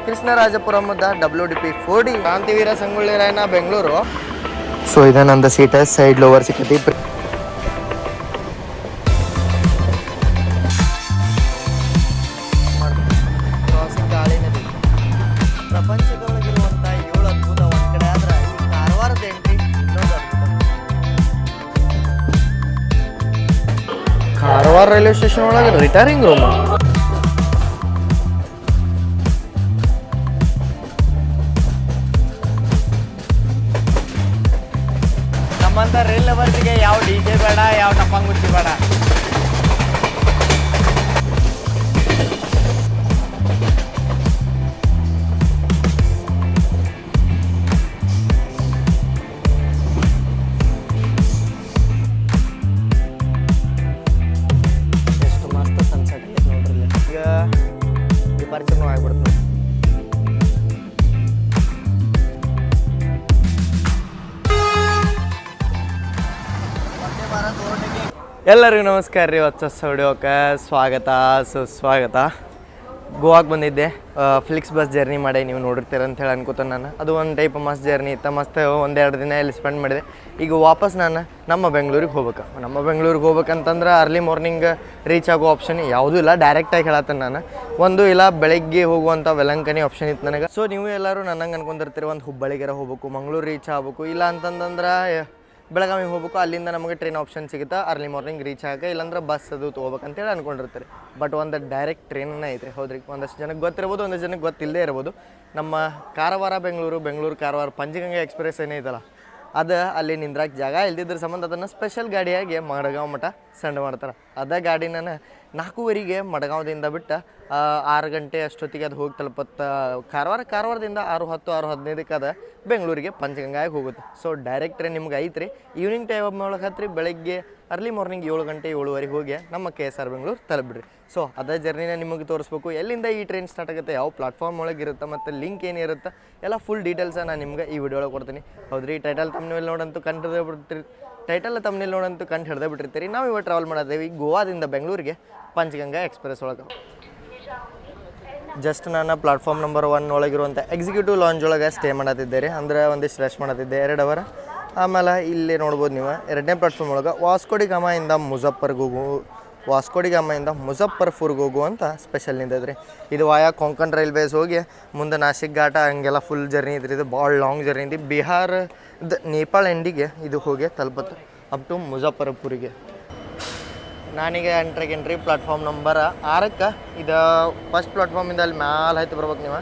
ಕೃಷ್ಣರಾಜಪುರಮದ WDP 4D ಕ್ರಾಂತಿವೀರ Sangolli Rayanna Bengaluru. So ಇದು ನಂದು seat side lower ಸಿಕ್ಕತಿ. ಗಾಳಿ ನದಿ ಪ್ರಪಂಚದೊಳಗಿರುವಂಥ 7 ಅದ್ಭುತ ಒಂದು ಕಡೆ ಆದ್ರೆ ಈ ಕಾರವಾರದ ಎಂಟ್ರಿ ಇನ್ನೊಂದು ಅದ್ಭುತ. ಕಾರವಾರ ರೈಲ್ವೆ ಸ್ಟೇಷನ್ ಒಳಗೆ ರಿಟೈರಿಂಗ್ ರೂಮ್. ನಮ್ಮಂಥ ರೈಲ್ ಲವರ್ಸ್ಗೆ ಯಾವ DJ ಬೇಡ, ಯಾವ ಟಪ್ಪಂಗುಚ್ಚಿ ಬೇಡ. ಎಷ್ಟು ಮಸ್ತ್ ಸನ್ಸೆಟ್ ಐತೆ ನೋಡ್ರಿ. ಈಗ ಡಿಪಾರ್ಚರ್ನೂ ಆಗ್ಬಿಡ್ತು. ಎಲ್ಲರಿಗೂ ನಮಸ್ಕಾರ ರೀ. ಹೊಸ ವಿಡಿಯೋಕ್ಕೆ ಸ್ವಾಗತ ಸುಸ್ವಾಗತ. ಗೋವಾಗೆ ಬಂದಿದ್ದೆ. ಫ್ಲಿಕ್ಸ್ ಬಸ್ ಜರ್ನಿ ಮಾಡಿ ನೀವು ನೋಡಿರ್ತೀರ ಅಂತ ಹೇಳಿ ಅನ್ಕೋತಾನೆ ನಾನು. ಅದು ಒಂದು ಟೈಪ್ ಮಸ್ತ್ ಜರ್ನಿ ಇತ್ತು. ಮಸ್ತ್ ಒಂದೆರಡು ದಿನ ಇಲ್ಲಿ ಸ್ಪೆಂಡ್ ಮಾಡಿದೆ. ಈಗ ವಾಪಸ್ ನಾನು ನಮ್ಮ ಬೆಂಗಳೂರಿಗೆ ಹೋಗ್ಬೇಕಂತಂದ್ರೆ ಅರ್ಲಿ ಮಾರ್ನಿಂಗ್ ರೀಚ್ ಆಗೋ ಆಪ್ಷನ್ ಯಾವುದೂ ಇಲ್ಲ. ಡೈರೆಕ್ಟಾಗಿ ಹೇಳತ್ತೇನೆ ನಾನು. ಒಂದು ಇಲ್ಲ ಬೆಳಗ್ಗೆ ಹೋಗುವಂಥ ವೆಲಂಕನಿ ಆಪ್ಷನ್ ಇತ್ತು ನನಗೆ. ಸೊ ನೀವು ಎಲ್ಲರೂ ನನ್ನಂಗೆ ಅನ್ಕೊಂಡಿರ್ತೀರಿ ಒಂದು ಹುಬ್ಬಳ್ಳಿಗೆರ ಹೋಗ್ಬೇಕು, ಮಂಗಳೂರು ರೀಚ್ ಆಗಬೇಕು, ಇಲ್ಲ ಅಂತಂದ್ರೆ ಬೆಳಗಾವಿ ಹೋಗ್ಬೇಕು. ಅಲ್ಲಿಂದ ನಮಗೆ ಟ್ರೈನ್ ಆಪ್ಷನ್ ಸಿಗುತ್ತೆ ಅರ್ಲಿ ಮಾರ್ನಿಂಗ್ ರೀಚ್ ಆಗೋಕೆ, ಇಲ್ಲಾಂದ್ರೆ ಬಸ್ ಅದು ತೊಗೋಬೇಕಂತೇಳಿ ಅಂದ್ಕೊಂಡಿರ್ತಾರೆ. ಬಟ್ ಒಂದು ಡೈರೆಕ್ಟ್ ಟ್ರೈನನ್ನ ಐತ್ರಿ. ಹೌದ್ರಿ, ಒಂದಷ್ಟು ಜನಕ್ಕೆ ಗೊತ್ತಿರ್ಬೋದು, ಒಂದಷ್ಟು ಜನಕ್ಕೆ ಗೊತ್ತಿಲ್ಲದೆ ಇರ್ಬೋದು. ನಮ್ಮ ಕಾರವಾರ ಬೆಂಗಳೂರು ಕಾರವಾರ ಪಂಚಗಂಗಾ ಎಕ್ಸ್ಪ್ರೆಸ್ ಏನೈತಲ್ಲ, ಅದು ಅಲ್ಲಿ ನಿಂದ್ರಾಕೆ ಜಾಗ ಇಲ್ದಿದ್ರ ಸಂಬಂಧ ಅದನ್ನು ಸ್ಪೆಷಲ್ ಗಾಡಿಯಾಗಿ ಮಡಗಾಂವ್ ಮಠ ಸೆಂಡ್ ಮಾಡ್ತಾರೆ. ಅದೇ ಗಾಡಿ ನಾನು 4:15 ಮಡಗಾಂವದಿಂದ ಬಿಟ್ಟು 6 ಗಂಟೆ ಅಷ್ಟೊತ್ತಿಗೆ ಅದು ಹೋಗಿ ತಲುಪತ್ತ ಕಾರವಾರದಿಂದ 6:10 6:15 ಅದು ಬೆಂಗಳೂರಿಗೆ ಪಂಚಗಂಗಾಗಿ ಹೋಗುತ್ತೆ. ಸೊ ಡೈರೆಕ್ಟ್ ಟ್ರೈನ್ ನಿಮ್ಗೆ ಐತ್ರಿ. ಈವ್ನಿಂಗ್ ಟೈಮ್ ಒಳಗೆ ಹತ್ರಿ, ಬೆಳಗ್ಗೆ ಅರ್ಲಿ ಮಾರ್ನಿಂಗ್ 7 ಗಂಟೆ 7:15 ಹೋಗಿ ನಮ್ಮ KSR ಬೆಂಗಳೂರು ತಲುಪಿಡ್ರಿ. ಸೊ ಅದೇ ಜರ್ನಿನ ನಿಮಗೆ ತೋರಿಸ್ಬೇಕು. ಎಲ್ಲಿಂದ ಈ ಟ್ರೈನ್ ಸ್ಟಾರ್ಟ್ ಆಗುತ್ತೆ, ಯಾವ ಪ್ಲಾಟ್ಫಾರ್ಮ್ ಒಳಗೆ ಇರುತ್ತೆ, ಮತ್ತು ಲಿಂಕ್ ಏನಿರುತ್ತೆ, ಎಲ್ಲ ಫುಲ್ ಡೀಟೇಲ್ಸ ನಾನು ನಿಮ್ಗೆ ಈ ವಿಡಿಯೋ ಒಳಗೆ ಕೊಡ್ತೀನಿ. ಹೌದ್ರಿ, ಟೈಟಲ್ ತಮ್ಮನೇಲಿ ನೋಡಂತೂ ಕಂಡು ಹಿಡ್ದೇ ಬಿಟ್ಟಿರ್ತೀರಿ. ನಾವು ಇವಾಗ ಟ್ರಾವೆಲ್ ಮಾಡಿದ್ದೇವೆ ಗೋವಾದಿಂದ ಬೆಂಗಳೂರಿಗೆ ಪಂಚಗಂಗಾ ಎಕ್ಸ್ಪ್ರೆಸ್ ಒಳಗೆ. ಜಸ್ಟ್ ನಾನು ಪ್ಲಾಟ್ಫಾರ್ಮ್ ನಂಬರ್ 1 ಒಳಗಿರುವಂಥ ಎಕ್ಸಿಕ್ಯೂಟಿವ್ ಲಾಂಜ್ ಒಳಗೆ ಸ್ಟೇ ಮಾಡತ್ತಿದ್ದೆ. ಅಂದರೆ ಒಂದಿಷ್ಟು ರೆಸ್ಟ್ ಮಾಡತ್ತಿದ್ದೆ 2 ಅವರ್. ಆಮೇಲೆ ಇಲ್ಲಿ ನೋಡ್ಬೋದು ನೀವು 2ನೇ ಪ್ಲಾಟ್ಫಾರ್ಮ್ ಒಳಗೆ ವಾಸ್ಕೋಡಿಗಾಮದಿಂದ ಮುಜಫರ್ಪುರ್ಗೆ ಹೋಗುವಂಥ ಸ್ಪೆಷಲ್ ನಿಂತದ್ರಿ. ಇದು ವಾಯಾ ಕೊಂಕಣ್ ರೈಲ್ವೇಸ್ ಹೋಗಿ ಮುಂದೆ ನಾಸಿಕ್ ಘಾಟ ಹಂಗೆಲ್ಲ ಫುಲ್ ಜರ್ನಿ ಇದ್ರಿ. ಇದು ಭಾಳ ಲಾಂಗ್ ಜರ್ನಿ ಐತಿ. ಬಿಹಾರದ ನೇಪಾಳ ಎಂಡಿಗೆ ಇದು ಹೋಗಿ ತಲುಪುತ್ತೆ ಅಪ್ ಟು ಮುಜಫರ್ಪುರಿಗೆ. ನಾನೀಗ ಎಂಟ್ರಿ ಪ್ಲಾಟ್ಫಾರ್ಮ್ ನಂಬರ್ 6ಕ್ಕೆ. ಇದು ಫಸ್ಟ್ ಪ್ಲಾಟ್ಫಾರ್ಮಿಂದ ಅಲ್ಲಿ ಮ್ಯಾಲೆ ಹತ್ತಿ ಬರ್ಬೇಕು ನೀವು.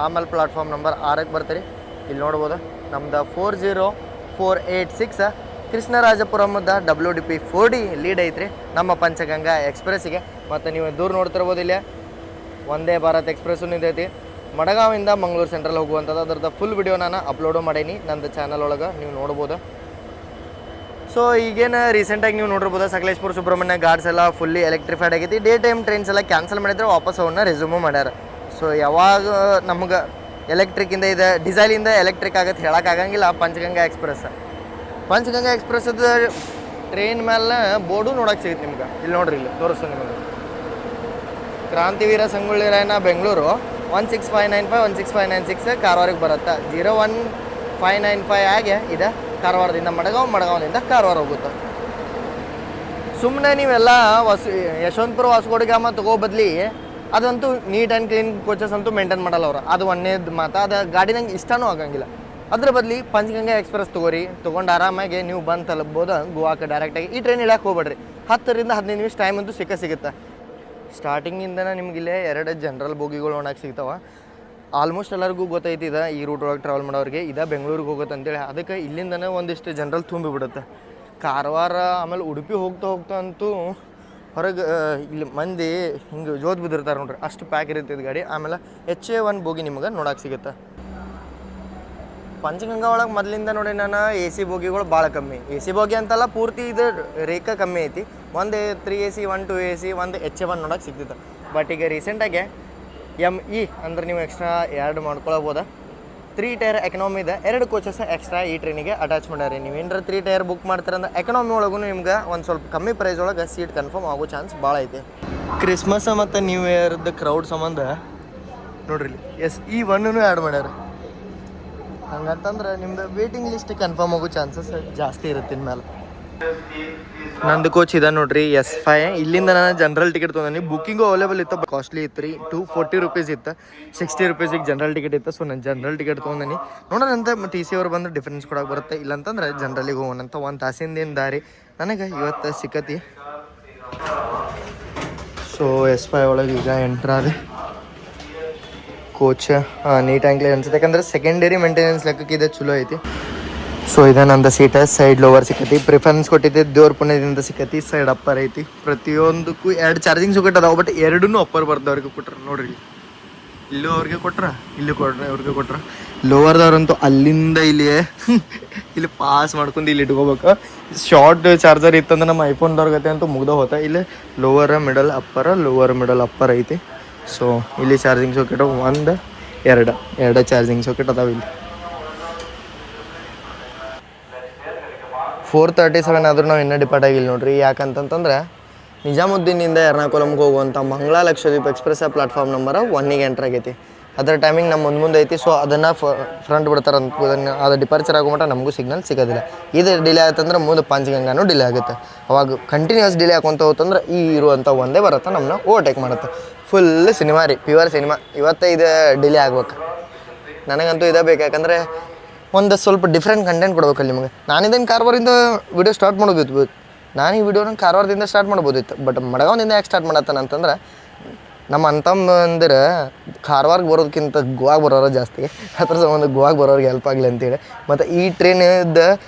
ಆಮೇಲೆ ಪ್ಲಾಟ್ಫಾರ್ಮ್ ನಂಬರ್ 6ಕ್ಕೆ ಬರ್ತೀರಿ. ಇಲ್ಲಿ ನೋಡ್ಬೋದು ನಮ್ದು 40486 ಕೃಷ್ಣರಾಜಪುರಮದ WDP 4D ಲೀಡ್ ಐತ್ರಿ ನಮ್ಮ ಪಂಚಗಂಗಾ ಎಕ್ಸ್ಪ್ರೆಸ್ಸಿಗೆ. ಮತ್ತು ನೀವು ದೂರ ನೋಡ್ತಿರ್ಬೋದು, ಇಲ್ಲೇ ವಂದೇ ಭಾರತ್ ಎಕ್ಸ್ಪ್ರೆಸ್ಸು ನಿಂತೈತಿ. ಮಡಗಾವಿಂದ ಮಂಗಳೂರು ಸೆಂಟ್ರಲ್ ಹೋಗುವಂಥದ್ದು. ಅದ್ರದ್ದು ಫುಲ್ ವಿಡಿಯೋ ನಾನು ಅಪ್ಲೋಡು ಮಾಡೀನಿ ನಂದು ಚಾನಲ್ ಒಳಗೆ, ನೀವು ನೋಡ್ಬೋದು. ಸೊ ಈಗೇನು ರೀಸೆಂಟಾಗಿ ನೀವು ನೋಡಿರ್ಬೋದು ಸಕಲೇಶ್ಪುರ ಸುಬ್ರಹ್ಮಣ್ಯ ಘಾಟ್ಸ್ ಎಲ್ಲ ಫುಲ್ಲಿ ಎಲೆಕ್ಟ್ರಿಫೈಡ್ ಆಗೈತಿ. ಡೇ ಟೈಮ್ ಟ್ರೈನ್ಸ್ ಎಲ್ಲ ಕ್ಯಾನ್ಸಲ್ ಮಾಡಿದ್ರೆ ವಾಪಸ್ ಅವನ್ನ ರೆಸ್ಯೂಮು ಮಾಡ್ಯಾರ. ಸೊ ಯಾವಾಗ ನಮ್ಗೆ ಎಲೆಕ್ಟ್ರಿಕ್ಕಿಂದ ಇದು ಡೀಸೆಲಿಂದ ಎಲೆಕ್ಟ್ರಿಕ್ ಆಗತ್ತೆ ಹೇಳೋಕ್ಕಾಗಂಗಿಲ್ಲ. ಪಂಚಗಂಗಾ ಎಕ್ಸ್ಪ್ರೆಸ್ಸದ ಟ್ರೈನ್ ಮೇಲೆ ಬೋರ್ಡು ನೋಡೋಕೆ ಸಿಗುತ್ತೆ ನಿಮ್ಗೆ. ಇಲ್ಲಿ ನೋಡ್ರಿ, ಇಲ್ಲಿ ತೋರಿಸ್ತು ನಿಮಗೆ. ಕ್ರಾಂತಿವೀರ ಸಂಗೊಳ್ಳಿ ರಾಯಣ್ಣ ಬೆಂಗಳೂರು 16595 16596 ಕಾರವಾರಿಗೆ ಬರುತ್ತೆ. 01595 ಆಗಿ ಇದೆ ಕಾರವಾರದಿಂದ ಮಡಗಾಂವದಿಂದ ಕಾರವಾರ ಹೋಗುತ್ತೆ. ಸುಮ್ಮನೆ ನೀವೆಲ್ಲ ಯಶವಂತಪುರ ವಾಸ್ಕೋಡಿಗಾಮ ತಗೋ ಬದಲಿ ಅದಂತೂ ನೀಟ್ ಆ್ಯಂಡ್ ಕ್ಲೀನ್ ಕೋಚಸ್ ಅಂತೂ ಮೇಂಟೈನ್ ಮಾಡಲ್ಲ ಅವರು. ಅದು ಒಂದೇದು ಮಾತು. ಅದು ಗಾಡಿ ನಂಗೆ ಇಷ್ಟನೂ ಆಗಂಗಿಲ್ಲ. ಅದ್ರ ಬದಲಿ ಪಂಚಗಂಗಾ ಎಕ್ಸ್ಪ್ರೆಸ್ ತೊಗೊಂಡು ಆರಾಮಾಗಿ ನೀವು ಬಂದು ತಲುಪ್ಬೋದು ಗೋವಾಕ್ಕೆ ಡೈರೆಕ್ಟಾಗಿ. ಈ ಟ್ರೈನ್ ಇಳಕ್ಕೆ ಹೋಗ್ಬೇಡ್ರಿ. 10 ರಿಂದ 15 ನಿಮಿಷ ಟೈಮ್ ಅಂತೂ ಸಿಗುತ್ತೆ. ಸ್ಟಾರ್ಟಿಂಗಿಂದ ನಿಮಗಿಲ್ಲೇ 2 ಜನರಲ್ ಬೋಗಿಗಳು ನೋಡೋಕೆ ಸಿಗ್ತಾವೆ. ಆಲ್ಮೋಸ್ಟ್ ಎಲ್ಲರಿಗೂ ಗೊತ್ತೈತಿ ಇದೆ, ಈ ರೂಟ್ ಒಳಗೆ ಟ್ರಾವೆಲ್ ಮಾಡೋರಿಗೆ ಇದೆ ಬೆಂಗಳೂರಿಗೆ ಹೋಗುತ್ತೆ ಅಂತೇಳಿ. ಅದಕ್ಕೆ ಇಲ್ಲಿಂದನೇ ಒಂದಿಷ್ಟು ಜನರಲ್ ತುಂಬಿಬಿಡುತ್ತೆ. ಕಾರವಾರ ಆಮೇಲೆ ಉಡುಪಿ ಹೋಗ್ತಾ ಅಂತೂ ಹೊರಗೆ ಇಲ್ಲಿ ಮಂದಿ ಹಿಂಗೆ ಜೋತ್ ಬಿದ್ದಿರ್ತಾರೆ ನೋಡ್ರಿ, ಅಷ್ಟು ಪ್ಯಾಕ್ ಇರುತ್ತೆ ಇದು ಗಾಡಿ. ಆಮೇಲೆ HA1 ಬೋಗಿ ನಿಮಗೆ ನೋಡೋಕೆ ಸಿಗುತ್ತೆ. ಪಂಚಗಂಗಾ ಒಳಗೆ ಮೊದಲಿಂದ ನೋಡಿ ನಾನು AC ಬೋಗಿಗಳು ಭಾಳ ಕಮ್ಮಿ. AC ಬೋಗಿ ಅಂತಲ್ಲ, ಪೂರ್ತಿ ಇದು ರೇಖಾ ಕಮ್ಮಿ ಐತಿ. ಒಂದು 3 AC 1 2 AC ಒಂದು HA1 ನೋಡೋಕೆ ಸಿಗ್ತಿತ್ತು. ಬಟ್ ಈಗ ರೀಸೆಂಟಾಗಿ ME ಅಂದ್ರೆ ನೀವು ಎಕ್ಸ್ಟ್ರಾ 2 ಮಾಡ್ಕೊಳ್ಬೋದು. 3 ಟೈರ್ ಎಕನಾಮಿದ 2 ಕೋಚಸ್ ಎಕ್ಸ್ಟ್ರಾ ಈ ಟ್ರೈನಿಗೆ ಅಟ್ಯಾಚ್ ಮಾಡ್ಯಾರಿ. ನೀವು ಏನಾರ 3 ಟೈರ್ ಬುಕ್ ಮಾಡ್ತೀರಂದ್ರೆ ಎಕನಾಮಿ ಒಳಗೂ ನಿಮ್ಗೆ ಒಂದು ಸ್ವಲ್ಪ ಕಮ್ಮಿ ಪ್ರೈಸ್ ಒಳಗೆ ಸೀಟ್ ಕನ್ಫರ್ಮ್ ಆಗೋ ಚಾನ್ಸ್ ಭಾಳ ಐತಿ. ಕ್ರಿಸ್ಮಸ್ ಮತ್ತು ನ್ಯೂ ಇಯರ್ದು ಕ್ರೌಡ್ ಸಂಬಂಧ ನೋಡ್ರಿ ಎಸ್ ಈ ಒನ್ನೂ ಆ್ಯಡ್ ಮಾಡ್ಯಾರ. ಹಂಗಂತಂದ್ರೆ ನಿಮ್ದು ವೇಟಿಂಗ್ ಲಿಸ್ಟ್ ಕನ್ಫರ್ಮ್ ಆಗೋ ಚಾನ್ಸಸ್ ಜಾಸ್ತಿ ಇರುತ್ತೆ ಇನ್ಮೇಲೆ. ನಂದು ಕೋಚ್ ಇದೆ ನೋಡ್ರಿ S5. ಇಲ್ಲಿಂದ ನಾನು ಜನರಲ್ ಟಿಕೆಟ್ ತೊಗೊಂಡಿ. ಬುಕ್ಕಿಂಗು ಅವೈಲೇಬಲ್ ಇತ್ತು, ಕಾಸ್ಟ್ಲಿ ಇತ್ತು ರೀ. 240 ರೂಪೀಸ್ ಇತ್ತು, 60 ರೂಪೀಸಿಗೆ ಜನರಲ್ ಟಿಕೆಟ್ ಇತ್ತು. ಸೊ ನಾನು ಜನರಲ್ ಟಿಕೆಟ್ ತೊಗೊಂಡಿನಿ. ನೋಡೋಣ ಅಂತ TC ಅವ್ರು ಬಂದು ಡಿಫ್ರೆನ್ಸ್ ಕೊಡೋಕೆ ಬರುತ್ತೆ. ಇಲ್ಲಂತಂದ್ರೆ ಜನರಲ್ಲಿಗೆ ಹೋಗೋಣಂತ. 1 ತಾಸಿಂದೇನು ದಾರಿ ನನಗೆ ಇವತ್ತು ಸಿಕ್ಕತಿ. ಸೊ S5 ಒಳಗೆ ಈಗ ಎಂಟ್ರಾದೆ ಕೋಚ್ ನೀಟಾಗಿ ಅನ್ಸುತ್ತೆ, ಯಾಕಂದ್ರೆ ಸೆಕೆಂಡರಿ ಮೇಂಟೆನೆನ್ಸ್ ಲೆಕ್ಕಕ್ಕೆ ಇದೆ ಚಲೋ ಐತಿ. ಸೊ ಇದೆ ನಂದು ಸೀಟ. ಸೈಡ್ ಲೋವರ್ ಸಿಕ್ಕತಿ, ಪ್ರಿಫರೆನ್ಸ್ ಕೊಟ್ಟಿದ್ದೆ ದೇವ್ರ ಪುಣ್ಯದಿಂದ ಸಿಕ್ಕತಿ. ಸೈಡ್ ಅಪ್ಪರ್ ಐತಿ. ಪ್ರತಿಯೊಂದಕ್ಕೂ 2 ಚಾರ್ಜಿಂಗ್ ಸಾಕೆಟ್ ಅದಾವೆ, ಬಟ್ ಎರಡೂ ಅಪ್ಪರ್ ಬರ್ದವ್ರಿಗೆ ಕೊಟ್ರೆ ನೋಡ್ರಿ. ಇಲ್ಲೂ ಅವ್ರಿಗೆ ಕೊಟ್ರ, ಇಲ್ಲೂ ಅವ್ರಿಗೆ ಕೊಟ್ರ. ಲೋವರ್ದವ್ರಂತೂ ಅಲ್ಲಿಂದ ಇಲ್ಲಿಯೇ ಇಲ್ಲಿ ಪಾಸ್ ಮಾಡ್ಕೊಂಡು ಇಲ್ಲಿ ಇಟ್ಕೋಬೇಕು. ಶಾರ್ಟ್ ಚಾರ್ಜರ್ ಇತ್ತಂದ್ರೆ ನಮ್ಮ ಐಫೋನ್ದವ್ರ ಗತೆ ಅಂತೂ ಮುಗ್ದ ಹೋತ. ಇಲ್ಲಿ ಲೋವರ್ ಮಿಡಲ್ ಅಪ್ಪರ್ ಐತಿ. ಸೊ ಇಲ್ಲಿ ಚಾರ್ಜಿಂಗ್ ಸಾಕೆಟ್ 1 2 ಚಾರ್ಜಿಂಗ್ ಸಾಕೆಟ್ ಅದಾವೆ ಇಲ್ಲಿ. 4:37 ಆದ್ರೂ ನಾವು ಇನ್ನೂ ಡಿಪಾರ್ಟ್ ಆಗಿಲ್ಲ ನೋಡ್ರಿ. ಯಾಕಂತಂದ್ರೆ ನಿಜಾಮುದ್ದೀನಿಂದ ಎರ್ನಾಕುಲಮ್ಗೆ ಹೋಗುವಂಥ Mangala Lakshadweep express platform number 1ಗೆ ಎಂಟ್ರ್ ಆಗೈತಿ. ಅದರ ಟೈಮಿಂಗ್ ನಮ್ಮ ಮುಂದೆ ಐತಿ. ಸೊ ಅದನ್ನು ಫ್ರಂಟ್ ಬಿಡ್ತಾರೆ ಅಂತ ಅದು ಡಿಪಾರ್ಚರ್ ಆಗೋ ಮಟ್ಟ ನಮಗೂ ಸಿಗ್ನಲ್ ಸಿಗೋದಿಲ್ಲ. ಇದು ಡಿಲೇ ಆಯ್ತಂದ್ರೆ ಮುಂದೆ ಪಂಚಗಂಗಾನೂ ಡಿಲೇ ಆಗುತ್ತೆ. ಅವಾಗ ಕಂಟಿನ್ಯೂಸ್ ಡಿಲೇ ಹಾಕೊಂತ ಹೋತಂದ್ರೆ ಈ ಇರುವಂಥ ಒಂದೇ ಬರುತ್ತೆ, ನಮ್ಮನ್ನ ಓವರ್ಟೇಕ್ ಮಾಡುತ್ತೆ. ಫುಲ್ ಸಿನಿಮಾ ರೀ, ಪ್ಯೂರ್ ಸಿನಿಮಾ. ಇವತ್ತೇ ಇದು ಡಿಲೇ ಆಗ್ಬೇಕು. ನನಗಂತೂ ಇದೇ ಬೇಕು, ಯಾಕಂದರೆ ಒಂದು ಸ್ವಲ್ಪ ಡಿಫ್ರೆಂಟ್ ಕಂಟೆಂಟ್ ಕೊಡ್ಬೇಕಲ್ಲ ನಿಮಗೆ. ನಾನಿದ್ದೇನು ಕಾರವಾರದಿಂದ ವಿಡಿಯೋ ಸ್ಟಾರ್ಟ್ ಮಾಡೋದಿತ್ತು. ನಾನು ಈ ವಿಡಿಯೋನ ಕಾರವಾರದಿಂದ ಸ್ಟಾರ್ಟ್ ಮಾಡ್ಬೋದಿತ್ತು, ಬಟ್ ಮಡಗಾವ್ದಿಂದ ಯಾಕೆ ಸ್ಟಾರ್ಟ್ ಮಾಡತ್ತಾನ ಅಂತಂದ್ರೆ ನಮ್ಮ ಅಂತಂದ್ರೆ ಕಾರವಾರಕ್ಕೆ ಬರೋದಕ್ಕಿಂತ ಗೋವಾಗೆ ಬರೋರು ಜಾಸ್ತಿ. ಅದ್ರ ಸಂಬಂಧ ಗೋವಾಗೆ ಬರೋರಿಗೆ ಹೆಲ್ಪ್ ಆಗಲಿ ಅಂತೇಳಿ. ಮತ್ತು ಈ ಟ್ರೈನಿಂದ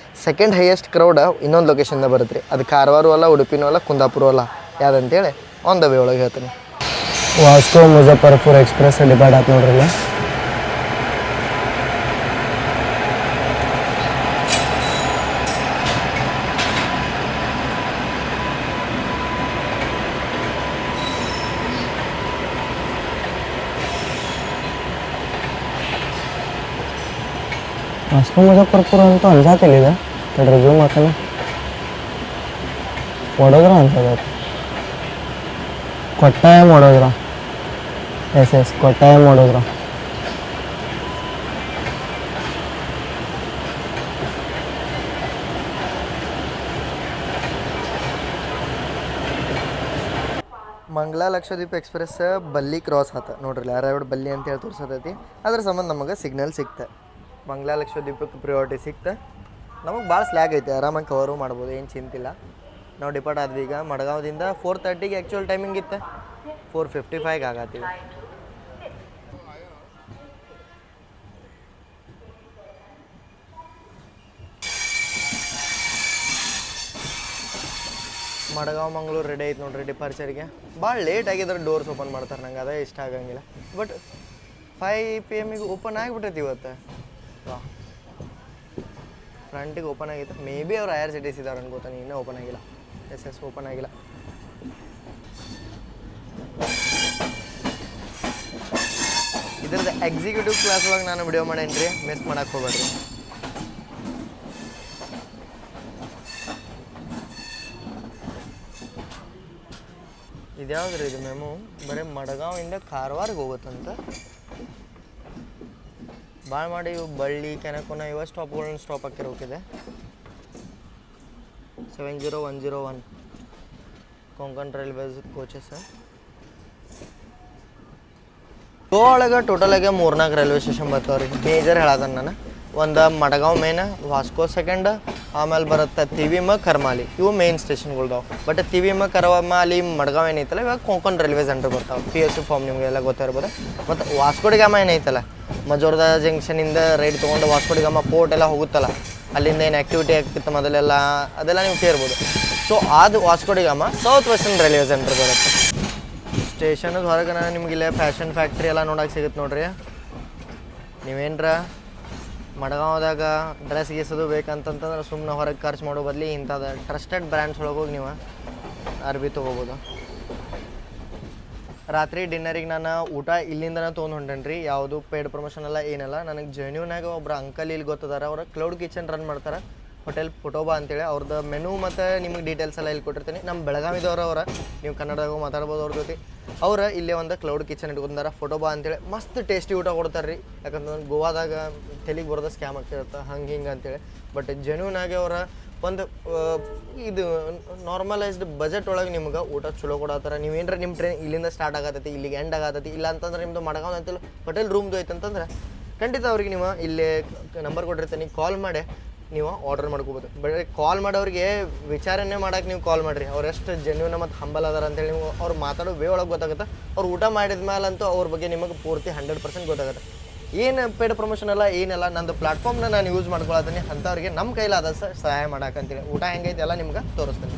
ಸೆಕೆಂಡ್ ಹೈಯೆಸ್ಟ್ ಕ್ರೌಡ್ ಇನ್ನೊಂದು ಲೊಕೇಶನ್ದ ಬರುತ್ತೆ ರೀ. ಅದು ಕಾರವಾರ ಅಲ್ಲ, ಉಡುಪಿನೂ ಅಲ್ಲ, ಕುಂದಾಪುರ ಅಲ್ಲ, ಯಾವುದಂತೇಳಿ ಆನ್ ದ ವೇ ಒಳಗೆ ಹೇಳ್ತೀನಿ. ವಾಸ್ಕೋ ಮುಜಫರ್ಪುರ್ ಎಕ್ಸ್ಪ್ರೆಸ್ ಡಿಪಾರ್ಟ್ ಆಯ್ತು ನೋಡ್ರಿ. ವಾಸ್ಕೋ ಮುಜಫರ್ಪುರ ಅಂತೂ ಅನ್ಸಾತಿಲ್ಲ ಇದೆ. ನೋಡ್ರಿ ಜೂಮ್ ಹಾಕೋಣ. ವಡೋದರ ಅನ್ಸೋದು. ಕೊಟ್ಟಾಯಂ ವಡೋದರ. ಎಸ್ ಕೊಟ್ಟಾಯಂ ವಡೋದರ. ಮಂಗಳಾ ಲಕ್ಷದ್ವೀಪ್ ಎಕ್ಸ್ಪ್ರೆಸ್ ಬಲ್ಲಿ ಕ್ರಾಸ್ ಆತ ನೋಡ್ರಿ. ಅರೈವ್ಡ್ ಬಲ್ಲಿ ಅಂತೇಳಿ ತೋರಿಸತೈತಿ. ಅದ್ರ ಸಂಬಂಧ ನಮಗೆ ಸಿಗ್ನಲ್ ಸಿಕ್ತೆ. ಮಂಗಳಾ ಲಕ್ಷದ್ವೀಪಕ್ಕೆ ಪ್ರಿಯಾರಿಟಿ ಸಿಕ್ತೆ. ನಮಗೆ ಭಾಳ ಸ್ಲ್ಯಾಗ್ ಐತೆ, ಆರಾಮಾಗಿ ಕವರು ಮಾಡ್ಬೋದು, ಏನು ಚಿಂತಿಲ್ಲ. ನಾವು ಡಿಪಾರ್ಟ್ ಆದ್ವಿ ಈಗ ಮಡಗಾವ್ದಿಂದ. 4:30ಗೆ ಆ್ಯಕ್ಚುಯಲ್ ಟೈಮಿಂಗ್ ಇತ್ತು, 4:55 ಆಗತ್ತೀವಿ. ಮಡಗಾವ್ ಮಂಗಳೂರು ರೆಡಿ ಐತೆ ನೋಡ್ರಿ ಡಿಪಾರ್ಚರ್ಗೆ. ಭಾಳ ಲೇಟ್ ಆಗಿದ್ರೆ ಡೋರ್ಸ್ ಓಪನ್ ಮಾಡ್ತಾರೆ, ನಂಗೆ ಅದೇ ಇಷ್ಟ ಆಗಂಗಿಲ್ಲ. ಬಟ್ 5 PM ಓಪನ್ ಆಗಿಬಿಟ್ಟೈತಿ ಇವತ್ತು. ಫ್ರಂಟಿಗೆ ಓಪನ್ ಆಗಿತ್ತು. ಮೇ ಬಿ ಅವ್ರು IRCTC ಇದ್ದಾರೆ ಅನ್ಕೋತಾನೆ, ಇನ್ನೂ ಓಪನ್ ಆಗಿಲ್ಲ. ಎಸ್ ಓಪನ್ ಆಗಿಲ್ಲ. ಇದ್ರದ್ದು ಎಕ್ಸಿಕ್ಯೂಟಿವ್ ಕ್ಲಾಸ್ ಒಳಗೆ ನಾನು ವಿಡಿಯೋ ಮಾಡೇನಿ ರೀ, ಮಿಸ್ ಮಾಡಕ್ಕೆ ಹೋಗ್ಬೇಡ್ರಿ. ಇದ್ಯಾವ್ದು ರೀ ಇದು ಮೆಮು? ಬರೀ ಮಡಗಾವಿಂದ ಕಾರವಾರಿಗೆ ಹೋಗುತ್ತಂತ. ಭಾಳ ಮಾಡಿ ಇವು ಬಳ್ಳಿ ಕೆನಕೋನ ಇವ ಸ್ಟಾಪ್ಗಳನ್ನ ಸ್ಟಾಪ್ ಹಾಕಿರೋಕಿದೆ. 70101 ಕೊಂಕಣ್ ರೈಲ್ವೇಸ್ ಕೋಚಸ್. ಗೋವಾ ಒಳಗೆ ಟೋಟಲಾಗೆ 3-4 ರೈಲ್ವೆ ಸ್ಟೇಷನ್ ಬರ್ತಾವೆ ರೀ. ಮೇಜರ್ ಹೇಳೋದನ್ನ ನಾನು ಒಂದು ಮಡಗಾವ್ ಮೇನ್, ವಾಸ್ಕೋ ಸೆಕೆಂಡ್, ಆಮೇಲೆ ಬರುತ್ತೆ ತಿವಿಮ, ಕರ್ಮಾಲಿ. ಇವು ಮೇನ್ ಸ್ಟೇಷನ್ಗಳ್ದಾವೆ. ಬಟ್ ತಿವಿಮ, ಕರ್ಮಾಲಿ, ಮಡಗಾವ್ ಏನೈತಲ್ಲ ಇವಾಗ ಕೊಂಕಣ್ ರೈಲ್ವೆ ಸೆಂಟರ್ ಬರ್ತಾವೆ. PSU ಫಾರ್ಮ್ ನಿಮಗೆಲ್ಲ ಗೊತ್ತಿರ್ಬೋದು. ಮತ್ತು ವಾಸ್ಕೋಡಿಗಾಮ ಏನೈತಲ್ಲ, ಮಜೋರ್ದಾ ಜಂಕ್ಷನಿಂದ ರೈಡ್ ತೊಗೊಂಡು ವಾಸ್ಕೋಡಿಗಾಮ ಪೋರ್ಟ್ ಎಲ್ಲ ಹೋಗುತ್ತಲ್ಲ, ಅಲ್ಲಿಂದ ಏನು ಆ್ಯಕ್ಟಿವಿಟಿ ಆಗ್ತಿತ್ತು ಮೊದಲೆಲ್ಲ, ಅದೆಲ್ಲ ನೀವು ಕೇಳ್ಬೋದು. ಸೊ ಅದು Vasco da Gama south western railway centre ಬರುತ್ತೆ. ಸ್ಟೇಷನ್ಗೆ ಹೊರಗೆ ನಿಮಗಿಲ್ಲ ಫ್ಯಾಷನ್ ಫ್ಯಾಕ್ಟ್ರಿ ಎಲ್ಲ ನೋಡೋಕೆ ಸಿಗುತ್ತೆ ನೋಡ್ರಿ. ನೀವೇನ್ರ ಮಡಗಾವ್ದಾಗ ಡ್ರೆಸ್ ಗೀಸೋದು ಬೇಕಂತಂತಂದ್ರೆ ಸುಮ್ಮನೆ ಹೊರಗೆ ಖರ್ಚು ಮಾಡೋ ಬದಲಿ ಇಂಥದ್ದು ಟ್ರಸ್ಟೆಡ್ ಬ್ರ್ಯಾಂಡ್ಸ್ ಒಳಗೆ ಹೋಗಿ ನೀವು ಅರ್ಬಿ ತೊಗೋಬೋದು. ರಾತ್ರಿ ಡಿನ್ನರಿಗೆ ನಾನು ಊಟ ಇಲ್ಲಿಂದನೇ ತೊಗೊಂಡು ಹೊಂಟೇನಿ ರೀ. ಯಾವುದು ಪೇಯ್ಡ್ ಪ್ರಮೋಷನ್ ಎಲ್ಲ ಏನಲ್ಲ. ನನಗೆ ಜೆನ್ಯೂನಾಗ ಒಬ್ರು ಅಂಕಲ್ ಇಲ್ಲಿ ಗೊತ್ತದಾರ. ಅವ್ರು ಕ್ಲೌಡ್ ಕಿಚನ್ ರನ್ ಮಾಡ್ತಾರೆ, ಹೋಟೆಲ್ ಫೋಟೋಬಾ ಅಂತೇಳಿ. ಅವ್ರದ್ದು ಮೆನು ಮತ್ತು ನಿಮಗೆ ಡೀಟೇಲ್ಸ್ ಎಲ್ಲ ಇಲ್ಲಿ ಕೊಟ್ಟಿರ್ತೀನಿ. ನಮ್ಮ ಬೆಳಗಾವಿದವ್ರು ನೀವು ಕನ್ನಡದಾಗ ಮಾತಾಡ್ಬೋದು ಅವ್ರ ಜೊತೆ. ಅವ್ರು ಇಲ್ಲೇ ಒಂದು ಕ್ಲೌಡ್ ಕಿಚನ್ ಇಟ್ಕೊಂಡಾರ ಫೋಟೋಬಾ ಅಂತೇಳಿ ಮಸ್ತ್ ಟೇಸ್ಟಿ ಊಟ ಕೊಡ್ತಾರೆ ರೀ. ಯಾಕಂದ್ರೆ ಗೋವಾದಾಗ ತೆಲಿಗೆ ಬರೋದ ಸ್ಕ್ಯಾಮ್ ಆಗ್ತಿರುತ್ತೆ ಹಂಗೆ ಹಿಂಗೆ ಅಂತೇಳಿ. ಬಟ್ ಜೆನ್ಯೂನ್ ಆಗಿ ಅವರ ಒಂದು ಇದು ನಾರ್ಮಲೈಸ್ಡ್ ಬಜೆಟ್ ಒಳಗೆ ನಿಮ್ಗೆ ಊಟ ಚಲೋ ಕೊಡತ್ತಾರ. ನೀವು ಏನರ ನಿಮ್ಮ ಟ್ರೈನ್ ಇಲ್ಲಿಂದ ಸ್ಟಾರ್ಟ್ ಆಗತ್ತೈತಿ ಇಲ್ಲಿಗೆ ಎಂಡ್ ಆಗತ್ತೈತಿ, ಇಲ್ಲ ಅಂತಂದ್ರೆ ನಿಮ್ಮದು ಮಡಗಾಂವ್ ಅಂತೇಳಿ ಹೋಟೆಲ್ ರೂಮ್ದು ಐತಂತಂದ್ರೆ ಖಂಡಿತ ಅವ್ರಿಗೆ ನೀವು ಇಲ್ಲಿ ನಂಬರ್ ಕೊಟ್ಟಿರ್ತೀನಿ, ಕಾಲ್ ಮಾಡಿ ನೀವು ಆರ್ಡರ್ ಮಾಡ್ಕೋಬೋದು. ಬಟ್ ಕಾಲ್ ಮಾಡೋರಿಗೆ ವಿಚಾರಣೆ ಮಾಡೋಕೆ ನೀವು ಕಾಲ್ ಮಾಡಿರಿ, ಅವ್ರು ಎಷ್ಟು ಜೆನ್ಯೂನ್ ಮತ್ತು ಹಂಬಲ್ ಅದಾರ ಅಂತೇಳಿ ನೀವು ಅವ್ರು ಮಾತಾಡೋ ವೇ ಒಳಗೆ ಗೊತ್ತಾಗುತ್ತೆ. ಅವ್ರು ಊಟ ಮಾಡಿದ ಮೇಲಂತೂ ಅವ್ರ ಬಗ್ಗೆ ನಿಮಗೆ ಪೂರ್ತಿ 100% ಗೊತ್ತಾಗುತ್ತೆ. ಏನು ಪೇಡ್ ಪ್ರಮೋಷನ್ ಅಲ್ಲ ಏನೆಲ್ಲ, ನಂದು ಪ್ಲಾಟ್ಫಾರ್ಮ್ನ ನಾನು ಯೂಸ್ ಮಾಡ್ಕೊಳತ್ತೀನಿ ಅಂಥವ್ರಿಗೆ ನಮ್ಮ ಕೈಲಾದ ಸಹಾಯ ಮಾಡೋಕ್ಕಂತೇಳಿ ಊಟ ಹೆಂಗೈತೆ ಎಲ್ಲ ನಿಮ್ಗೆ ತೋರಿಸ್ತೀನಿ.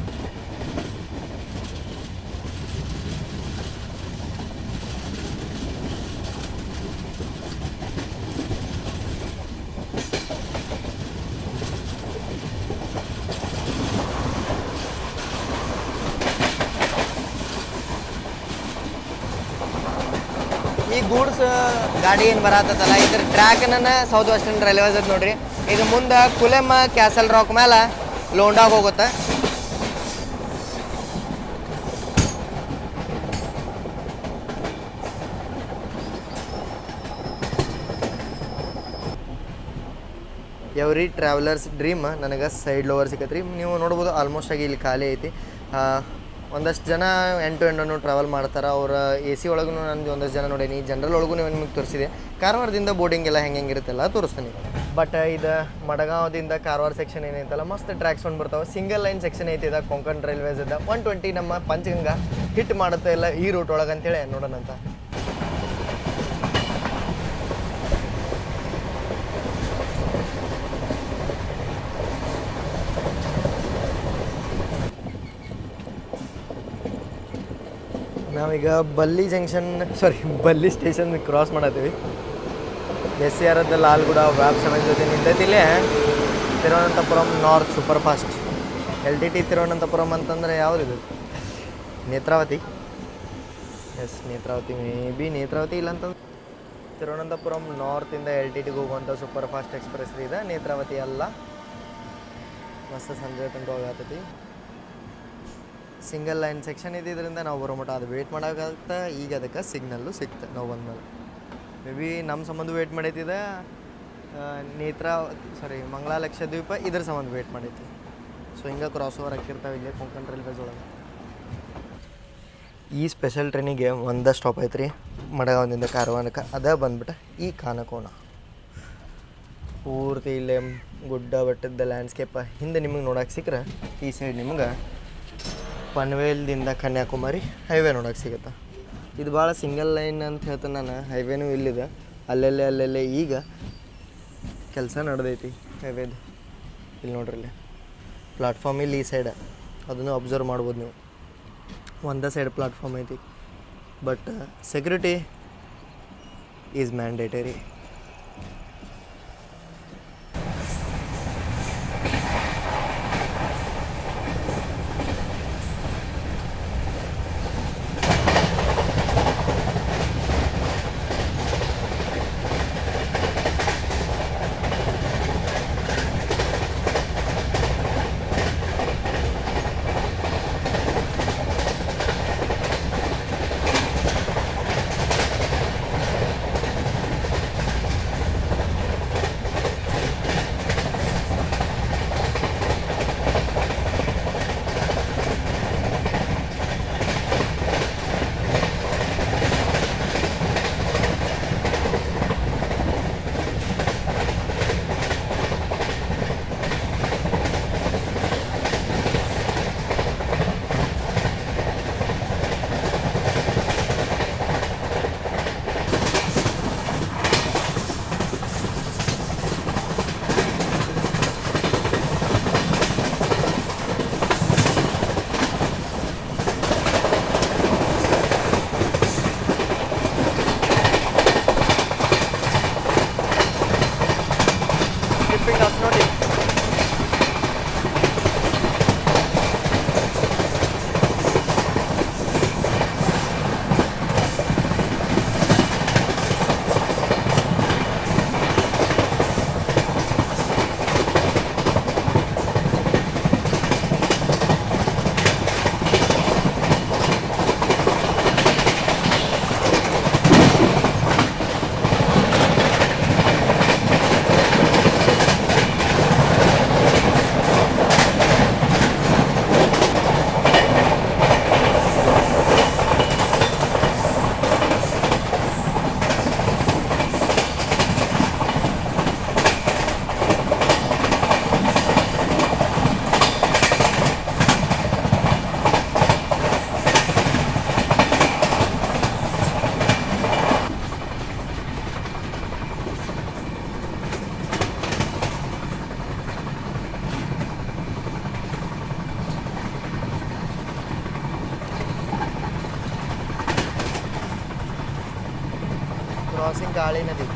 ಈ ಗೂಡ್ಸ್ ಗಾಡಿ ಏನು ಬರತ್ತಲ್ಲ ಇದ್ರ ಟ್ರ್ಯಾಕ್ನ ಸೌತ್ ವೆಸ್ಟರ್ನ್ ರೈಲ್ವೇಸ್ ಅದು ನೋಡ್ರಿ. ಇದು ಮುಂದೆ ಕುಲೆಮ್ ಕ್ಯಾಸಲ್ ರಾಕ್ ಮೇಲೆ ಲೋಂಡಾಗ ಹೋಗುತ್ತೆ. ಎವ್ರಿ ಟ್ರಾವೆಲರ್ಸ್ ಡ್ರೀಮ್ ನನಗೆ ಸೈಡ್ ಲೋವರ್ ಸಿಕ್ಕತ್ರಿ. ನೀವು ನೋಡ್ಬೋದು ಆಲ್ಮೋಸ್ಟ್ ಆಗಿ ಇಲ್ಲಿ ಖಾಲಿ ಐತಿ. ಒಂದಷ್ಟು ಜನ ಎಂಡ್ ಟು ಎಂಡನ್ನು ಟ್ರಾವೆಲ್ ಮಾಡ್ತಾರೆ. ಅವ್ರ ಎ ಸಿ ಒಳಗೂ ನಾನು ಒಂದಷ್ಟು ಜನ ನೋಡೀನಿ, ಜನರಲ್ ಒಳಗೂ ನಿಮಗೆ ತೋರಿಸಿದೆ. ಕಾರವಾರದಿಂದ ಬೋರ್ಡಿಂಗ್ ಎಲ್ಲ ಹೆಂಗಿರುತ್ತೆಲ್ಲ ತೋರಿಸ್ತೀನಿ. ಬಟ್ ಇದು ಮಡಗಾಂವದಿಂದ ಕಾರವಾರ ಸೆಕ್ಷನ್ ಏನೈತಲ್ಲ ಮಸ್ತ್ ಟ್ರ್ಯಾಕ್ಸ್ ಒಂದು ಬರ್ತಾವೆ. ಸಿಂಗಲ್ ಲೈನ್ ಸೆಕ್ಷನ್ ಐತಿದ ಕೊಂಕಣ್ ರೈಲ್ವೇಸ್ ಇದ್ದ 120 ನಮ್ಮ ಪಂಚಗಂಗಾ ಹಿಟ್ ಮಾಡುತ್ತೆ ಇಲ್ಲ ಈ ರೂಟ್ ಒಳಗೆ ಅಂತೇಳಿ ನೋಡೋಣ ಅಂತ. ನಾವೀಗ ಬಲ್ಲಿ ಸ್ಟೇಷನ್ ಕ್ರಾಸ್ ಮಾಡತ್ತೀವಿ. SCR ಲಾಲ್ಗುಡ ವ್ಯಾಪ್ 7 ಜೊತೆ ನಿಂತೈತಿಲ್ಲೇ Thiruvananthapuram north superfast. LTT Thiruvananthapuram ಅಂತಂದರೆ ಯಾವುದಿದು? Netravati. Yes Netravati, maybe Netravati ಇಲ್ಲ ಅಂತಂದ್ರೆ ತಿರುವನಂತಪುರಂ ನಾರ್ತಿಂದ LTTಗೆ ಹೋಗುವಂಥ ಸೂಪರ್ ಫಾಸ್ಟ್ ಎಕ್ಸ್ಪ್ರೆಸ್ ಇದೆ. ನೇತ್ರಾವತಿ ಅಲ್ಲ. ಮಸ್ತ್ ಸಂಜೆ ತನಕ ಹೋಗತ್ತೈತಿ. ಸಿಂಗಲ್ ಲೈನ್ ಸೆಕ್ಷನ್ ಇದ್ದಿದ್ದರಿಂದ ನಾವು ಬರೋ ಮಟ್ಟ ಅದು ವೇಟ್ ಮಾಡೋಕ್ಕಾಗುತ್ತೆ. ಈಗ ಅದಕ್ಕೆ ಸಿಗ್ನಲ್ಲು ಸಿಕ್ತು ನಾವು ಬಂದಮೇಲೆ. ಮೇ ಬಿ ನಮ್ಮ ಸಂಬಂಧ ವೇಟ್ ಮಾಡೈತಿದೆ. ಮಂಗಳಾ ಲಕ್ಷದ್ವೀಪ ಇದ್ರ ಸಂಬಂಧ ವೇಟ್ ಮಾಡೈತಿ. ಸೊ ಹಿಂಗೆ ಕ್ರಾಸ್ ಓವರ್ ಹಾಕಿರ್ತಾವೆ ಇಲ್ಲೇ ಕೊಂಕಣ್ ರೈಲ್ವೇಸ್ ಒಳಗೆ. ಈ ಸ್ಪೆಷಲ್ ಟ್ರೈನಿಗೆ ಒಂದೇ ಸ್ಟಾಪ್ ಐತ್ರಿ ಮಡಗಾಂವದಿಂದ ಕಾರವಾರಕ್ಕೆ. ಅದೇ ಬಂದ್ಬಿಟ್ಟು ಈ ಕಾನಕೋನ. ಪೂರ್ತಿ ಇಲ್ಲೇ ಗುಡ್ಡ ಬೆಟ್ಟದ ಲ್ಯಾಂಡ್ಸ್ಕೇಪ ಹಿಂದೆ ನಿಮಗೆ ನೋಡೋಕೆ ಸಿಕ್ಕರೆ ಈ ಸೈಡ್ ನಿಮ್ಗೆ ಪನ್ವೇಲ್ದಿಂದ ಕನ್ಯಾಕುಮಾರಿ ಹೈವೇ ನೋಡೋಕೆ ಸಿಗುತ್ತೆ. ಇದು ಭಾಳ ಸಿಂಗಲ್ ಲೈನ್ ಅಂತ ಹೇಳ್ತೇನೆ ನಾನು. ಹೈವೇನೂ ಇಲ್ಲಿದೆ, ಅಲ್ಲೆಲ್ಲೇ ಈಗ ಕೆಲಸ ನಡೆದೈತಿ ಹೈವೇದು. ಇಲ್ಲಿ ನೋಡ್ರಿ ಇಲ್ಲಿ ಪ್ಲಾಟ್ಫಾರ್ಮ್ ಇಲ್ಲಿ ಈ ಸೈಡ್ ಅದನ್ನು ಅಬ್ಸರ್ವ್ ಮಾಡ್ಬೋದು ನೀವು. ಒಂದೇ ಸೈಡ್ ಪ್ಲಾಟ್ಫಾರ್ಮ್ ಐತಿ. But security is mandatory. Crossing ಗಾಳಿ ನದಿ.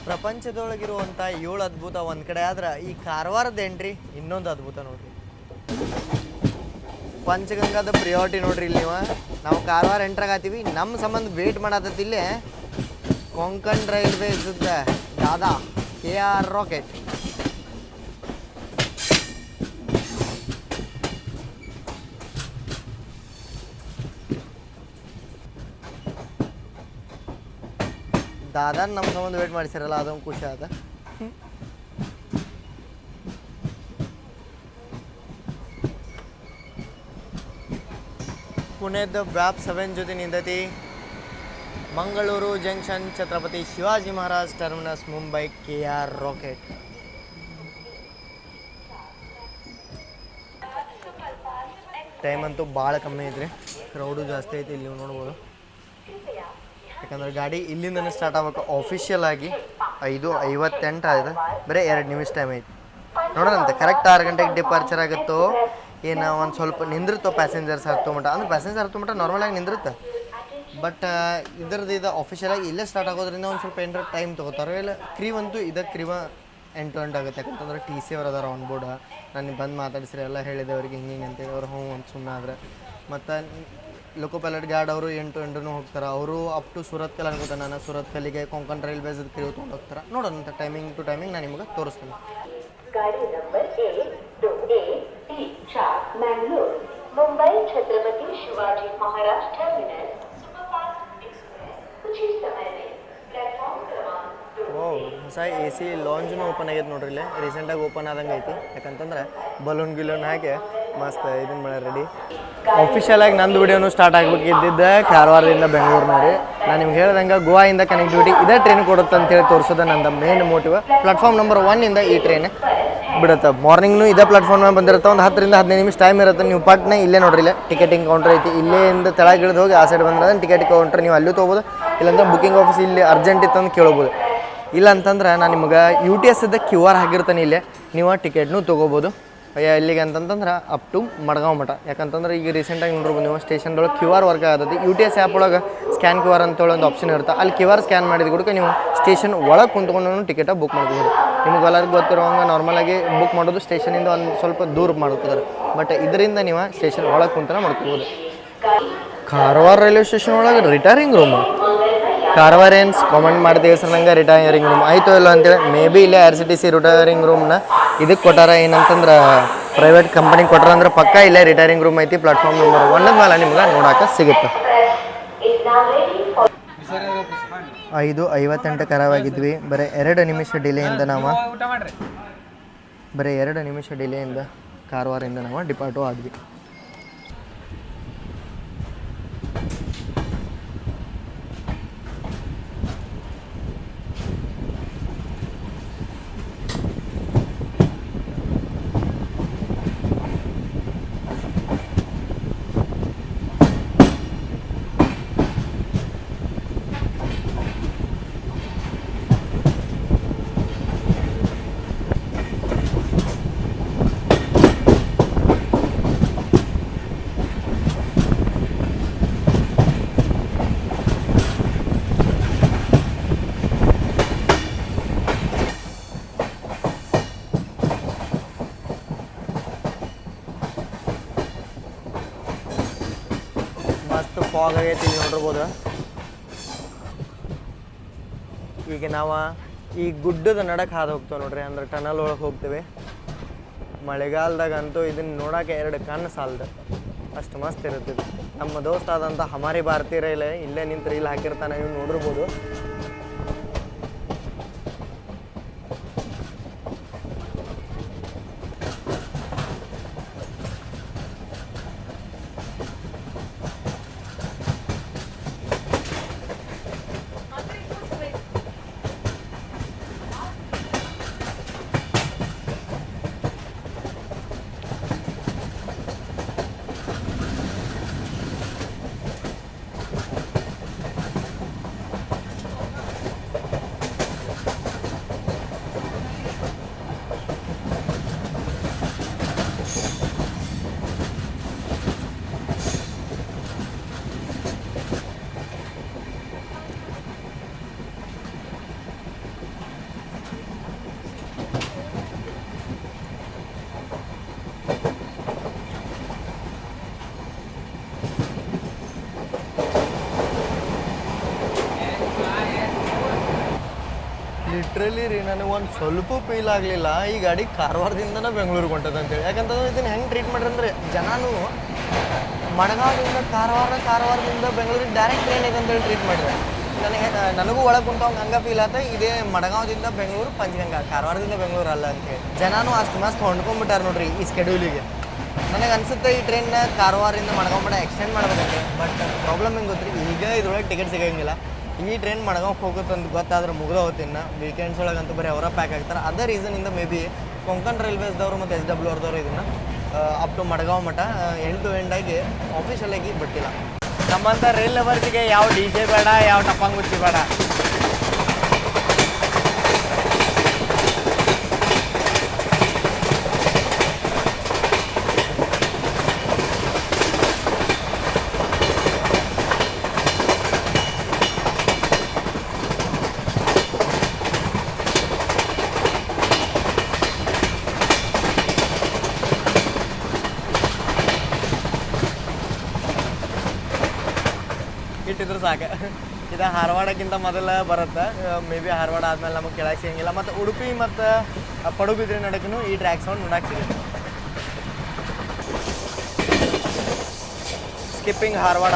ಪ್ರಪಂಚದೊಳಗಿರುವಂಥ 7 ಅದ್ಭುತ ಒಂದು ಕಡೆ ಆದ್ರೆ ಈ ಕಾರವಾರದ ಎಂಟ್ರಿ ಇನ್ನೊಂದು ಅದ್ಭುತ ನೋಡ್ರಿ. ಪಂಚಗಂಗಾದ ಪ್ರಿಯಾರಿಟಿ ನೋಡ್ರಿ. ಇಲ್ಲಿ ನಾವು ಕಾರವಾರ ಎಂಟ್ರಾಗತ್ತೀವಿ, ನಮ್ಮ ಸಂಬಂಧ ವೇಟ್ ಮಾಡತ್ತೈತಿ ಇಲ್ಲೇ ಕೊಂಕಣ್ ರೈಲ್ವೇಸ್ ದಾದಾ KR ರಾಕೆಟ್. ದಾದಾ ನಮ್ಮ ಸಂಬಂಧ ವೇಟ್ ಮಾಡಿಸಿರಲ್ಲ, ಅದೊಂದು ಖುಷಿ ಆದ. ಪುಣೆದ ಬ್ಯಾಪ್ 7 ಜೊತೆ ನಿಂತೈತಿ. Mangaluru junction Chhatrapati Shivaji Maharaj terminus Mumbai KR rocket. Time ಅಂತೂ ಭಾಳ ಕಮ್ಮಿ ಐತ್ರಿ, ಕ್ರೌಡು ಜಾಸ್ತಿ ಐತಿ. ಇಲ್ಲಿ ನೀವು ನೋಡ್ಬೋದು, ಯಾಕಂದ್ರೆ ಗಾಡಿ ಇಲ್ಲಿಂದನೇ ಸ್ಟಾರ್ಟ್ ಆಗ್ಬೇಕು. ಆಫಿಷಿಯಲ್ ಆಗಿ 5:58 ಆಗಿದೆ, ಬರೀ 2 ನಿಮಿಷ ಟೈಮ್ ಐತಿ. ನೋಡೋಣಂತೆ ಕರೆಕ್ಟ್ 6 ಗಂಟೆಗೆ ಡಿಪಾರ್ಚರ್ ಆಗುತ್ತೋ ಏನು ಒಂದು ಸ್ವಲ್ಪ ನಿಂದಿರುತ್ತೋ ಪ್ಯಾಸೆಂಜರ್ಸ್ ಹತ್ತೋ ಮಟ್ಟ. ಅಂದ್ರೆ ಪ್ಯಾಸೆಂಜರ್ ಹತ್ತೋ ಮಟ್ಟ ನಾರ್ಮಲಾಗಿ ನಿಂದಿರುತ್ತೆ, ಬಟ್ ಇದ್ರದ್ದು ಇದು ಆಫಿಷಿಯಲಾಗಿ ಇಲ್ಲೇ ಸ್ಟಾರ್ಟ್ ಆಗೋದ್ರಿಂದ ಒಂದು ಸ್ವಲ್ಪ ಏನಾರ ಟೈಮ್ ತೊಗೋತಾರೆ. ಇಲ್ಲ ಕ್ರೀವಂತೂ ಇದಕ್ಕೆ ಕ್ರೀವ ಎಂಟು ಆಗುತ್ತೆ. ಯಾಕಂತಂದ್ರೆ TC ಅವ್ರು ಅದಾರ ಆನ್ ಬೋರ್ಡ್. ನಾನು ಬಂದು ಮಾತಾಡಿಸ್ರಿ ಎಲ್ಲ ಹೇಳಿದೆ ಅವ್ರಿಗೆ ಹಿಂಗೆ ಅಂತೇಳಿ. ಅವ್ರು ಹ್ಞೂ ಅಂತ ಸುಮ್ಮನೆ ಆದ್ರೆ. ಮತ್ತು ಲೋಕೋ ಪೈಲಟ್ ಗಾರ್ಡ್ ಅವರು 8 ಹೋಗ್ತಾರೆ. ಅವರು ಅಪ್ ಟು ಸೂರತ್ ಕಲ್ ಅನ್ಕೋತ. ನಾನು ಸೂರತ್ ಕಲ್ಲಿಗೆ ಕೊಂಕಣ್ ರೈಲ್ವೇಸ್ ಕ್ರೀವ್ ತೊಗೊಂಡು ಹೋಗ್ತಾರೆ. ನೋಡೋಣ ಟೈಮಿಂಗ್ ಟು ಟೈಮಿಂಗ್ ನಾನು ನಿಮಗೆ ತೋರಿಸ್ತೀನಿ. ಗಾಡಿ number A2A34 Mangalore Mumbai Chhatrapati Shivaji Maharaj terminus superfast express कुछ ही समय में प्लेटफॉर्म क्रमांक ಹೊಸ AC ಲಾಂಜ್ನು ಓಪನ್ ಆಗೈತೆ ನೋಡ್ರಿ. ಇಲ್ಲಿ ರೀಸೆಂಟಾಗಿ ಓಪನ್ ಆದಂಗೆ ಐತಿ. ಯಾಕಂತಂದ್ರೆ ಬಲೂನ್ ಗಿಲೂನ್ ಹಾಕಿ ಮಸ್ತ್ ಇದನ್ನು ಮಾಡಿ ರೆಡಿ. ಆಫಿಷಿಯಲಾಗಿ ನಂದು ವಿಡಿಯೋನು ಸ್ಟಾರ್ಟ್ ಆಗಬೇಕಿದ್ದಿದ್ದೆ ಕಾರವಾರದಿಂದ ಬೆಂಗಳೂರಿನಲ್ಲಿ. ನಾನು ನಿಮ್ಗೆ ಹೇಳ್ದಂಗೆ ಗೋವಾದಿಂದ ಕನೆಕ್ಟಿವಿಟಿ ಇದೇ ಟ್ರೈನ್ ಕೊಡುತ್ತೆ ಅಂತೇಳಿ ತೋರಿಸೋದು ನನ್ನ ಮೇನ್ ಮೋಟಿವ್. ಪ್ಲಾಟ್ಫಾರ್ಮ್ ನಂಬರ್ 1 ಈ ಟ್ರೈನ್ ಬಿಡುತ್ತೆ. ಮಾರ್ನಿಂಗ್ನು ಇದೇ ಪ್ಲಾಟ್ಫಾರ್ಮ್ ಬಂದಿರುತ್ತೆ. ಒಂದು 10 ರಿಂದ 15 ನಿಮಿಷ ಟೈಮ್ ಇರುತ್ತೆ. ನೀವು ಪಟ್ನೆ ಇಲ್ಲೇ ನೋಡ್ರಿ, ಇಲ್ಲೇ ಟಿಕೆಟಿಂಗ್ ಕೌಂಟರ್ ಐತಿ. ಇಲ್ಲೇಯಿಂದ ತೆಳಗೆ ಇಳಿದು ಹೋಗಿ ಆ ಸೈಡ್ ಬಂದ್ರೆ ಟಿಕೆಟ್ ಕೌಂಟರ್ ನೀವು ಅಲ್ಲೂ ತೊಗೋಬೋದು. ಇಲ್ಲಾಂದ್ರೆ ಬುಕಿಂಗ್ ಆಫೀಸ್ ಇಲ್ಲಿ ಅರ್ಜೆಂಟ್ ಇತ್ತು ಅಂತ ಕೇಳ್ಬೋದು. ಇಲ್ಲ ಅಂತಂದ್ರೆ ನಾನು ನಿಮ್ಗೆ UTS QR ಹಾಕಿರ್ತಾನೆ, ಇಲ್ಲೇ ನೀವು ಟಿಕೆಟ್ನು ತೊಗೋಬೋದು. ಎಲ್ಲಿಗೆ ಅಂತಂತಂದ್ರೆ ಅಪ್ ಟು ಮಡ್ಗಾಂವ್ ಮಠ. ಯಾಕಂತಂದ್ರೆ ಈಗ ರೀಸೆಂಟಾಗಿ ನೋಡ್ಬೋದು ನೀವು ಸ್ಟೇಷನ್ದೊಳಗೆ QR ವರ್ಕ್ ಆಗತ್ತೆ. UTS ಆ್ಯಪ್ ಒಳಗೆ ಸ್ಕ್ಯಾನ್ QR ಅಂತೇಳಿ ಒಂದು ಆಪ್ಷನ್ ಇರುತ್ತೆ. ಅಲ್ಲಿ QR ಸ್ಕ್ಯಾನ್ ಮಾಡಿದ ಕೂಡ ನೀವು ಸ್ಟೇಷನ್ ಒಳಗೆ ಕುಂತ್ಕೊಂಡು ಟಿಕೆಟ ಬುಕ್ ಮಾಡ್ಬೋದು. ನಿಮ್ಗೆ ಎಲ್ಲರಿಗೂ ಗೊತ್ತಿರೋಂಗೆ ನಾರ್ಮಲಾಗಿ ಬುಕ್ ಮಾಡೋದು ಸ್ಟೇಷನಿಂದ ಒಂದು ಸ್ವಲ್ಪ ದೂರ ಮಾಡ್ಕೋತಾರೆ. ಬಟ್ ಇದರಿಂದ ನೀವು ಸ್ಟೇಷನ್ ಒಳಗೆ ಕುಂತನ ಮಾಡ್ಕೋಬೋದು. ಕಾರವಾರ ರೈಲ್ವೆ ಸ್ಟೇಷನ್ ಒಳಗೆ ರಿಟೈರಿಂಗ್ ರೂಮು. ಕಾರವಾರ ಏನ್ಸ್ ಕಾಮೆಂಟ್ ಮಾಡ್ತೀವಿ ಸರ್, ನಂಗೆ ರಿಟೈರಿಂಗ್ ರೂಮ್ ಆಯಿತು ಇಲ್ಲ ಅಂತೇಳಿ. ಮೇ ಬಿ ಇಲ್ಲೇ RCTC ರಿಟೈರಿಂಗ್ ರೂಮ್ನ ಇದಕ್ಕೆ ಕೊಟ್ಟಾರ. ಏನಂತಂದ್ರೆ ಪ್ರೈವೇಟ್ ಕಂಪನಿಗೆ ಕೊಟ್ಟಾರ ಅಂದ್ರೆ ಪಕ್ಕ ಇಲ್ಲೇ ರಿಟೈರಿಂಗ್ ರೂಮ್ ಐತಿ. ಪ್ಲಾಟ್ಫಾರ್ಮ್ ನಂಬರ್ 1 ಮೇಲೆ ನಿಮ್ಗೆ ನೋಡೋಕೆ ಸಿಗುತ್ತೆ. 5:58 ಕರವಾಗಿದ್ವಿ. ಬರೀ 2 ನಿಮಿಷ ಡಿಲೇಯಿಂದ ಕಾರವಾರದಿಂದ ನಾವು ಡಿಪಾರ್ಟು ಆದ್ವಿ. ಮಸ್ತ್ ಫಾಗ್ ಆಗೈತಿ, ಇಲ್ಲಿ ನೋಡಿರ್ಬೋದು. ಈಗ ನಾವು ಈ ಗುಡ್ಡದ ನಡಕ್ಕೆ ಹಾದು ಹೋಗ್ತೇವೆ ನೋಡ್ರಿ, ಅಂದ್ರೆ ಟನಲ್ ಒಳಗೆ ಹೋಗ್ತೇವೆ. ಮಳೆಗಾಲದಾಗಂತೂ ಇದನ್ನು ನೋಡೋಕೆ 2 ಕಣ್ಣು ಸಾಲದು, ಅಷ್ಟು ಮಸ್ತ್ ಇರುತ್ತೆ. ನಮ್ಮ ದೋಸ್ತ ಆದಂಥ ಹಮಾರಿ ಭಾರತೀಯ ರೈಲ್ ಇಲ್ಲೇ ನಿಂತು ರೀಲ್ ಹಾಕಿರ್ತಾನೆ, ನೀವು ನೋಡಿರ್ಬೋದು. ಲಿಟ್ರಲಿ ರೀ ನನಗೆ ಒಂದು ಸ್ವಲ್ಪ ಫೀಲ್ ಆಗಲಿಲ್ಲ ಈ ಗಾಡಿ ಕಾರವಾರದಿಂದನೇ ಬೆಂಗಳೂರಿಗೆ ಹೊಂಟದ ಅಂತೇಳಿ. ಯಾಕಂತಂದ್ರೆ ಇದನ್ನು ಹೆಂಗೆ ಟ್ರೀಟ್ ಮಾಡ್ರಿ ಅಂದರೆ ಜನನು ಮಡಗಾವದಿಂದ ಕಾರವಾರದಿಂದ ಬೆಂಗಳೂರಿಗೆ ಡೈರೆಕ್ಟ್ ಟ್ರೈನ್ ಇದೆ ಅಂತೇಳಿ ಟ್ರೀಟ್ ಮಾಡಿದ್ರೆ ನನಗೂ ಒಳಗೆ ಕುಂತವಂಗೆ ಹಂಗೆ ಫೀಲ್ ಆತ. ಇದೇ ಮಡಗಾವದಿಂದ ಬೆಂಗಳೂರು ಪಂಚಗಂಗಾ, ಕಾರವಾರದಿಂದ ಬೆಂಗಳೂರು ಅಲ್ಲ ಅಂತೇಳಿ. ಜನನು ಅಷ್ಟು ಮಸ್ತ್ ಹೊಂದ್ಕೊಂಡ್ಬಿಟ್ಟಾರೆ ನೋಡ್ರಿ ಈ ಸ್ಕೆಡ್ಯೂಲಿಗೆ. ನನಗೆ ಅನ್ಸುತ್ತೆ ಈ ಟ್ರೈನ್ನ ಕಾರವಾರದಿಂದ ಮಡಗಾವ್ ಮಡ ಎಕ್ಸ್ಟೆಂಡ್ ಮಾಡ್ಬೇಕಂತೆ. ಬಟ್ ಪ್ರಾಬ್ಲಮ್ ಹೆಂಗೆ ಗೊತ್ತ್ರಿ, ಈಗ ಇದ್ರೊಳಗೆ ಟಿಕೆಟ್ ಸಿಗೋಂಗಿಲ್ಲ. ಈ ಟ್ರೈನ್ ಮಡಗಾವ್ಗೆ ಹೋಗುತ್ತಂತ ಗೊತ್ತಾದ್ರೆ ಮುಗಿದ ಹೋಗ್ತಿನ್ನ ವೀಕೆಂಡ್ಸ್ ಒಳಗಂತೂ ಬರೀ ಅವರ ಪ್ಯಾಕ್ ಆಗ್ತಾರೆ. ಅದೇ ರೀಸನಿಂದ ಮೇ ಬಿ ಕೊಂಕಣ್ ರೈಲ್ವೇಸ್ದವರು ಮತ್ತು SW ಅವ್ರದವರು ಇದನ್ನು up to ಮಡಗಾವ್ Math end to end ಆಗಿ ಆಫೀಷಿಯಲ್ ಆಗಿ ಬಿಟ್ಟಿಲ್ಲ. ನಮ್ಮಂಥ ರೈಲ್ ಲವರ್ಸಿಗೆ ಯಾವ DJ ಬೇಡ, ಯಾವ ಟಪ್ಪಂಗುಚ್ಚಿ ಬೇಡ. ಇಟ್ಟಿದ್ರು ಸಾಕು. ಇದು ಧಾರವಾಡಕ್ಕಿಂತ ಮೊದಲು ಬರುತ್ತೆ. ಮೇ ಬಿ ಧಾರವಾಡ ಆದಮೇಲೆ ನಮಗೆ ಕೆಳಗೆ ಸಿಗಂಗಿಲ್ಲ. ಮತ್ತು ಉಡುಪಿ ಮತ್ತು ಪಡುಬಿದ್ರಿ ನಡಕ್ಕೂ ಈ ಟ್ರ್ಯಾಕ್ ಸೌಂಡ್ ನೋಡಕ್ಕೆ ಸಿಗುತ್ತೆ. ಸ್ಕಿಪ್ಪಿಂಗ್ ಧಾರವಾಡ.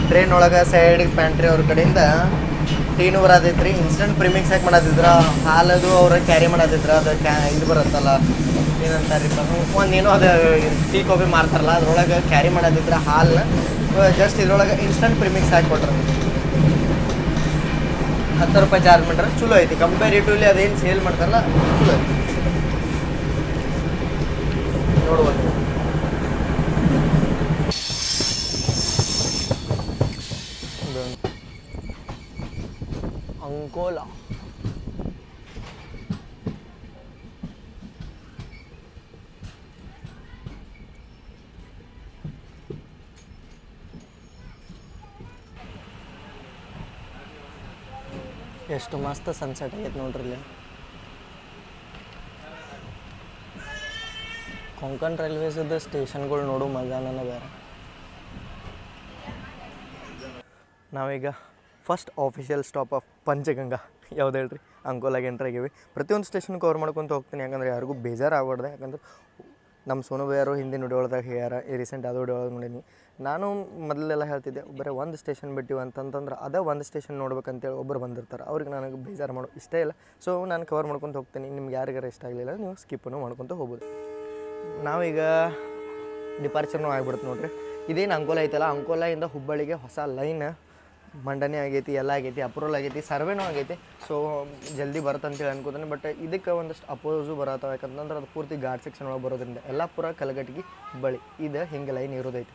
ಟ್ರೈನ್ ಒಳಗೆ ಸೈಡಿಗೆ ಪ್ಯಾಂಟ್ರಿ ಅವ್ರ ಕಡೆಯಿಂದ ಟೀನು ಬರತೈತ್ರಿ. ಇನ್ಸ್ಟಂಟ್ ಪ್ರಿಮಿಕ್ಸ್ ಹಾಕಿ ಮಾಡತ್ತಿದ್ರ, ಹಾಲದು ಅವ್ರ ಕ್ಯಾರಿ ಮಾಡತ್ತಿದ್ರ. ಅದು ಇದು ಬರುತ್ತಲ್ಲ ಏನಂತಾರಿಪ್ಪ, ಒಂದೇನೋ ಅದು ಟೀ ಕಾಫಿ ಮಾರ್ತಾರಲ್ಲ ಅದ್ರೊಳಗೆ ಕ್ಯಾರಿ ಮಾಡತ್ತಿದ್ರ ಹಾಲನ್ನ ಜಸ್ಟ್ ಇದ್ರೊಳಗೆ ಇನ್ಸ್ಟಂಟ್ ಪ್ರಿಮಿಕ್ಸ್ ಹಾಕಿ ಕೊಟ್ರೆ 10 ರೂಪಾಯಿ ಚಾರ್ಜ್ ಮಾಡ್ರೆ ಚಲೋ ಐತಿ. ಕಂಪೇರಿಟಿವ್ಲಿ ಅದೇನು ಸೇಲ್ ಮಾಡ್ತಾರಲ್ಲ ಚಲೋ ಐತಿ ನೋಡ್ಬೋದು. ಅಂಕೋಲ ಎಷ್ಟು ಮಸ್ತ್ ಸನ್ಸೆಟ್ ಆಗೈತೆ ನೋಡ್ರಿ ಇಲ್ಲಿ. ಕೊಂಕಣ್ ರೈಲ್ವೇಸ್ದು ಸ್ಟೇಷನ್ಗಳು ನೋಡು ಮಜಾನ ಬೇರೆ. ನಾವೀಗ first official stop of Panchganga ಯಾವ್ದು ಹೇಳ್ರಿ, ಅಂಕೋಲಾಗೆ ಎಂಟ್ರ್ ಆಗೀವಿ. ಪ್ರತಿಯೊಂದು ಸ್ಟೇಷನ್ ಕವರ್ ಮಾಡ್ಕೊತ ಹೋಗ್ತೀನಿ, ಯಾಕಂದ್ರೆ ಯಾರಿಗೂ ಬೇಜಾರು ಆಗ್ಬಾರ್ದು. ಯಾಕಂದ್ರೆ ನಮ್ಮ ಸೋನು ಯಾರು ಹಿಂದಿನ ವಿಡಿಯೋದಾಗ ಹೇಳ್ಯಾರ, ಈ ರೀಸೆಂಟ್ ಅದು ವಿಡಿಯೋ ಒಳಗೆ ನೋಡೀನಿ. ನಾನು ಮೊದಲೆಲ್ಲ ಹೇಳ್ತಿದ್ದೆ ಬರೀ ಒಂದು ಸ್ಟೇಷನ್ ಬಿಟ್ಟಿವಿ ಅಂತಂತಂದ್ರೆ ಅದೇ ಒಂದು ಸ್ಟೇಷನ್ ನೋಡ್ಬೇಕಂತೇಳಿ ಒಬ್ಬರು ಬಂದಿರ್ತಾರೆ, ಅವ್ರಿಗೆ ನನಗೆ ಬೇಜಾರು ಮಾಡೋ ಇಷ್ಟ ಇಲ್ಲ. ಸೊ ನಾನು ಕವರ್ ಮಾಡ್ಕೊತ ಹೋಗ್ತೀನಿ. ನಿಮ್ಗೆ ಯಾರಿಗಾರ ಇಷ್ಟ ಆಗಲಿಲ್ಲ ನೀವು ಸ್ಕಿಪ್ಪನ್ನು ಮಾಡ್ಕೊತ ಹೋಗ್ಬೋದು. ನಾವೀಗ ಡಿಪಾರ್ಚರ್ನೂ ಆಗಿಬಿಡುತ್ತೆ ನೋಡ್ರಿ. ಇದೇನು ಅಂಕೋಲ ಐತಲ್ಲ, ಅಂಕೋಲಾಯಿಂದ ಹುಬ್ಬಳ್ಳಿಗೆ ಹೊಸ ಲೈನ್ ಮಂಡನೆ ಆಗೈತಿ, ಎಲ್ಲ ಆಗೈತಿ, ಅಪ್ರೂವಲ್ ಆಗೈತಿ, ಸರ್ವೇನೂ ಆಗೈತಿ. ಸೊ ಜಲ್ದಿ ಬರುತ್ತಂತೇಳಿ ಅನ್ಕೋತಾನೆ. ಬಟ್ ಇದಕ್ಕೆ ಒಂದಷ್ಟು ಅಪೋಸು ಬರತ್ತವ. ಯಾಕಂತಂದ್ರೆ ಅದು ಪೂರ್ತಿ ಘಾಟ್ ಸೆಕ್ಷನ್ ಒಳಗೆ ಬರೋದ್ರಿಂದ ಯಲ್ಲಾಪುರ ಕಲಘಟಗಿ ಹುಬ್ಬಳ್ಳಿ ಇದು ಹಿಂಗೆ ಲೈನ್ ಇರೋದೈತಿ.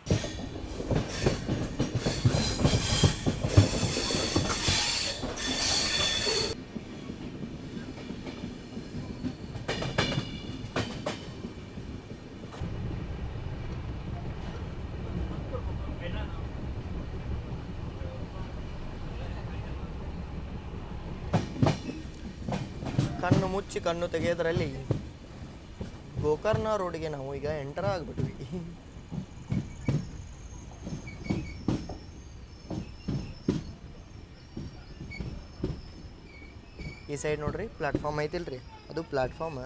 ಕಣ್ಣು ಮುಚ್ಚಿ ಕಣ್ಣು ತೆಗೆಯೋದ್ರಲ್ಲಿ ಗೋಕರ್ಣ ರೋಡಿಗೆ ನಾವು ಈಗ ಎಂಟರ್ ಆಗಿಬಿಟ್ವಿ. ಈ ಸೈಡ್ ನೋಡ್ರಿ ಪ್ಲಾಟ್ಫಾರ್ಮ್ ಐತಿಲ್ರಿ, ಅದು ಪ್ಲಾಟ್ಫಾರ್ಮ್.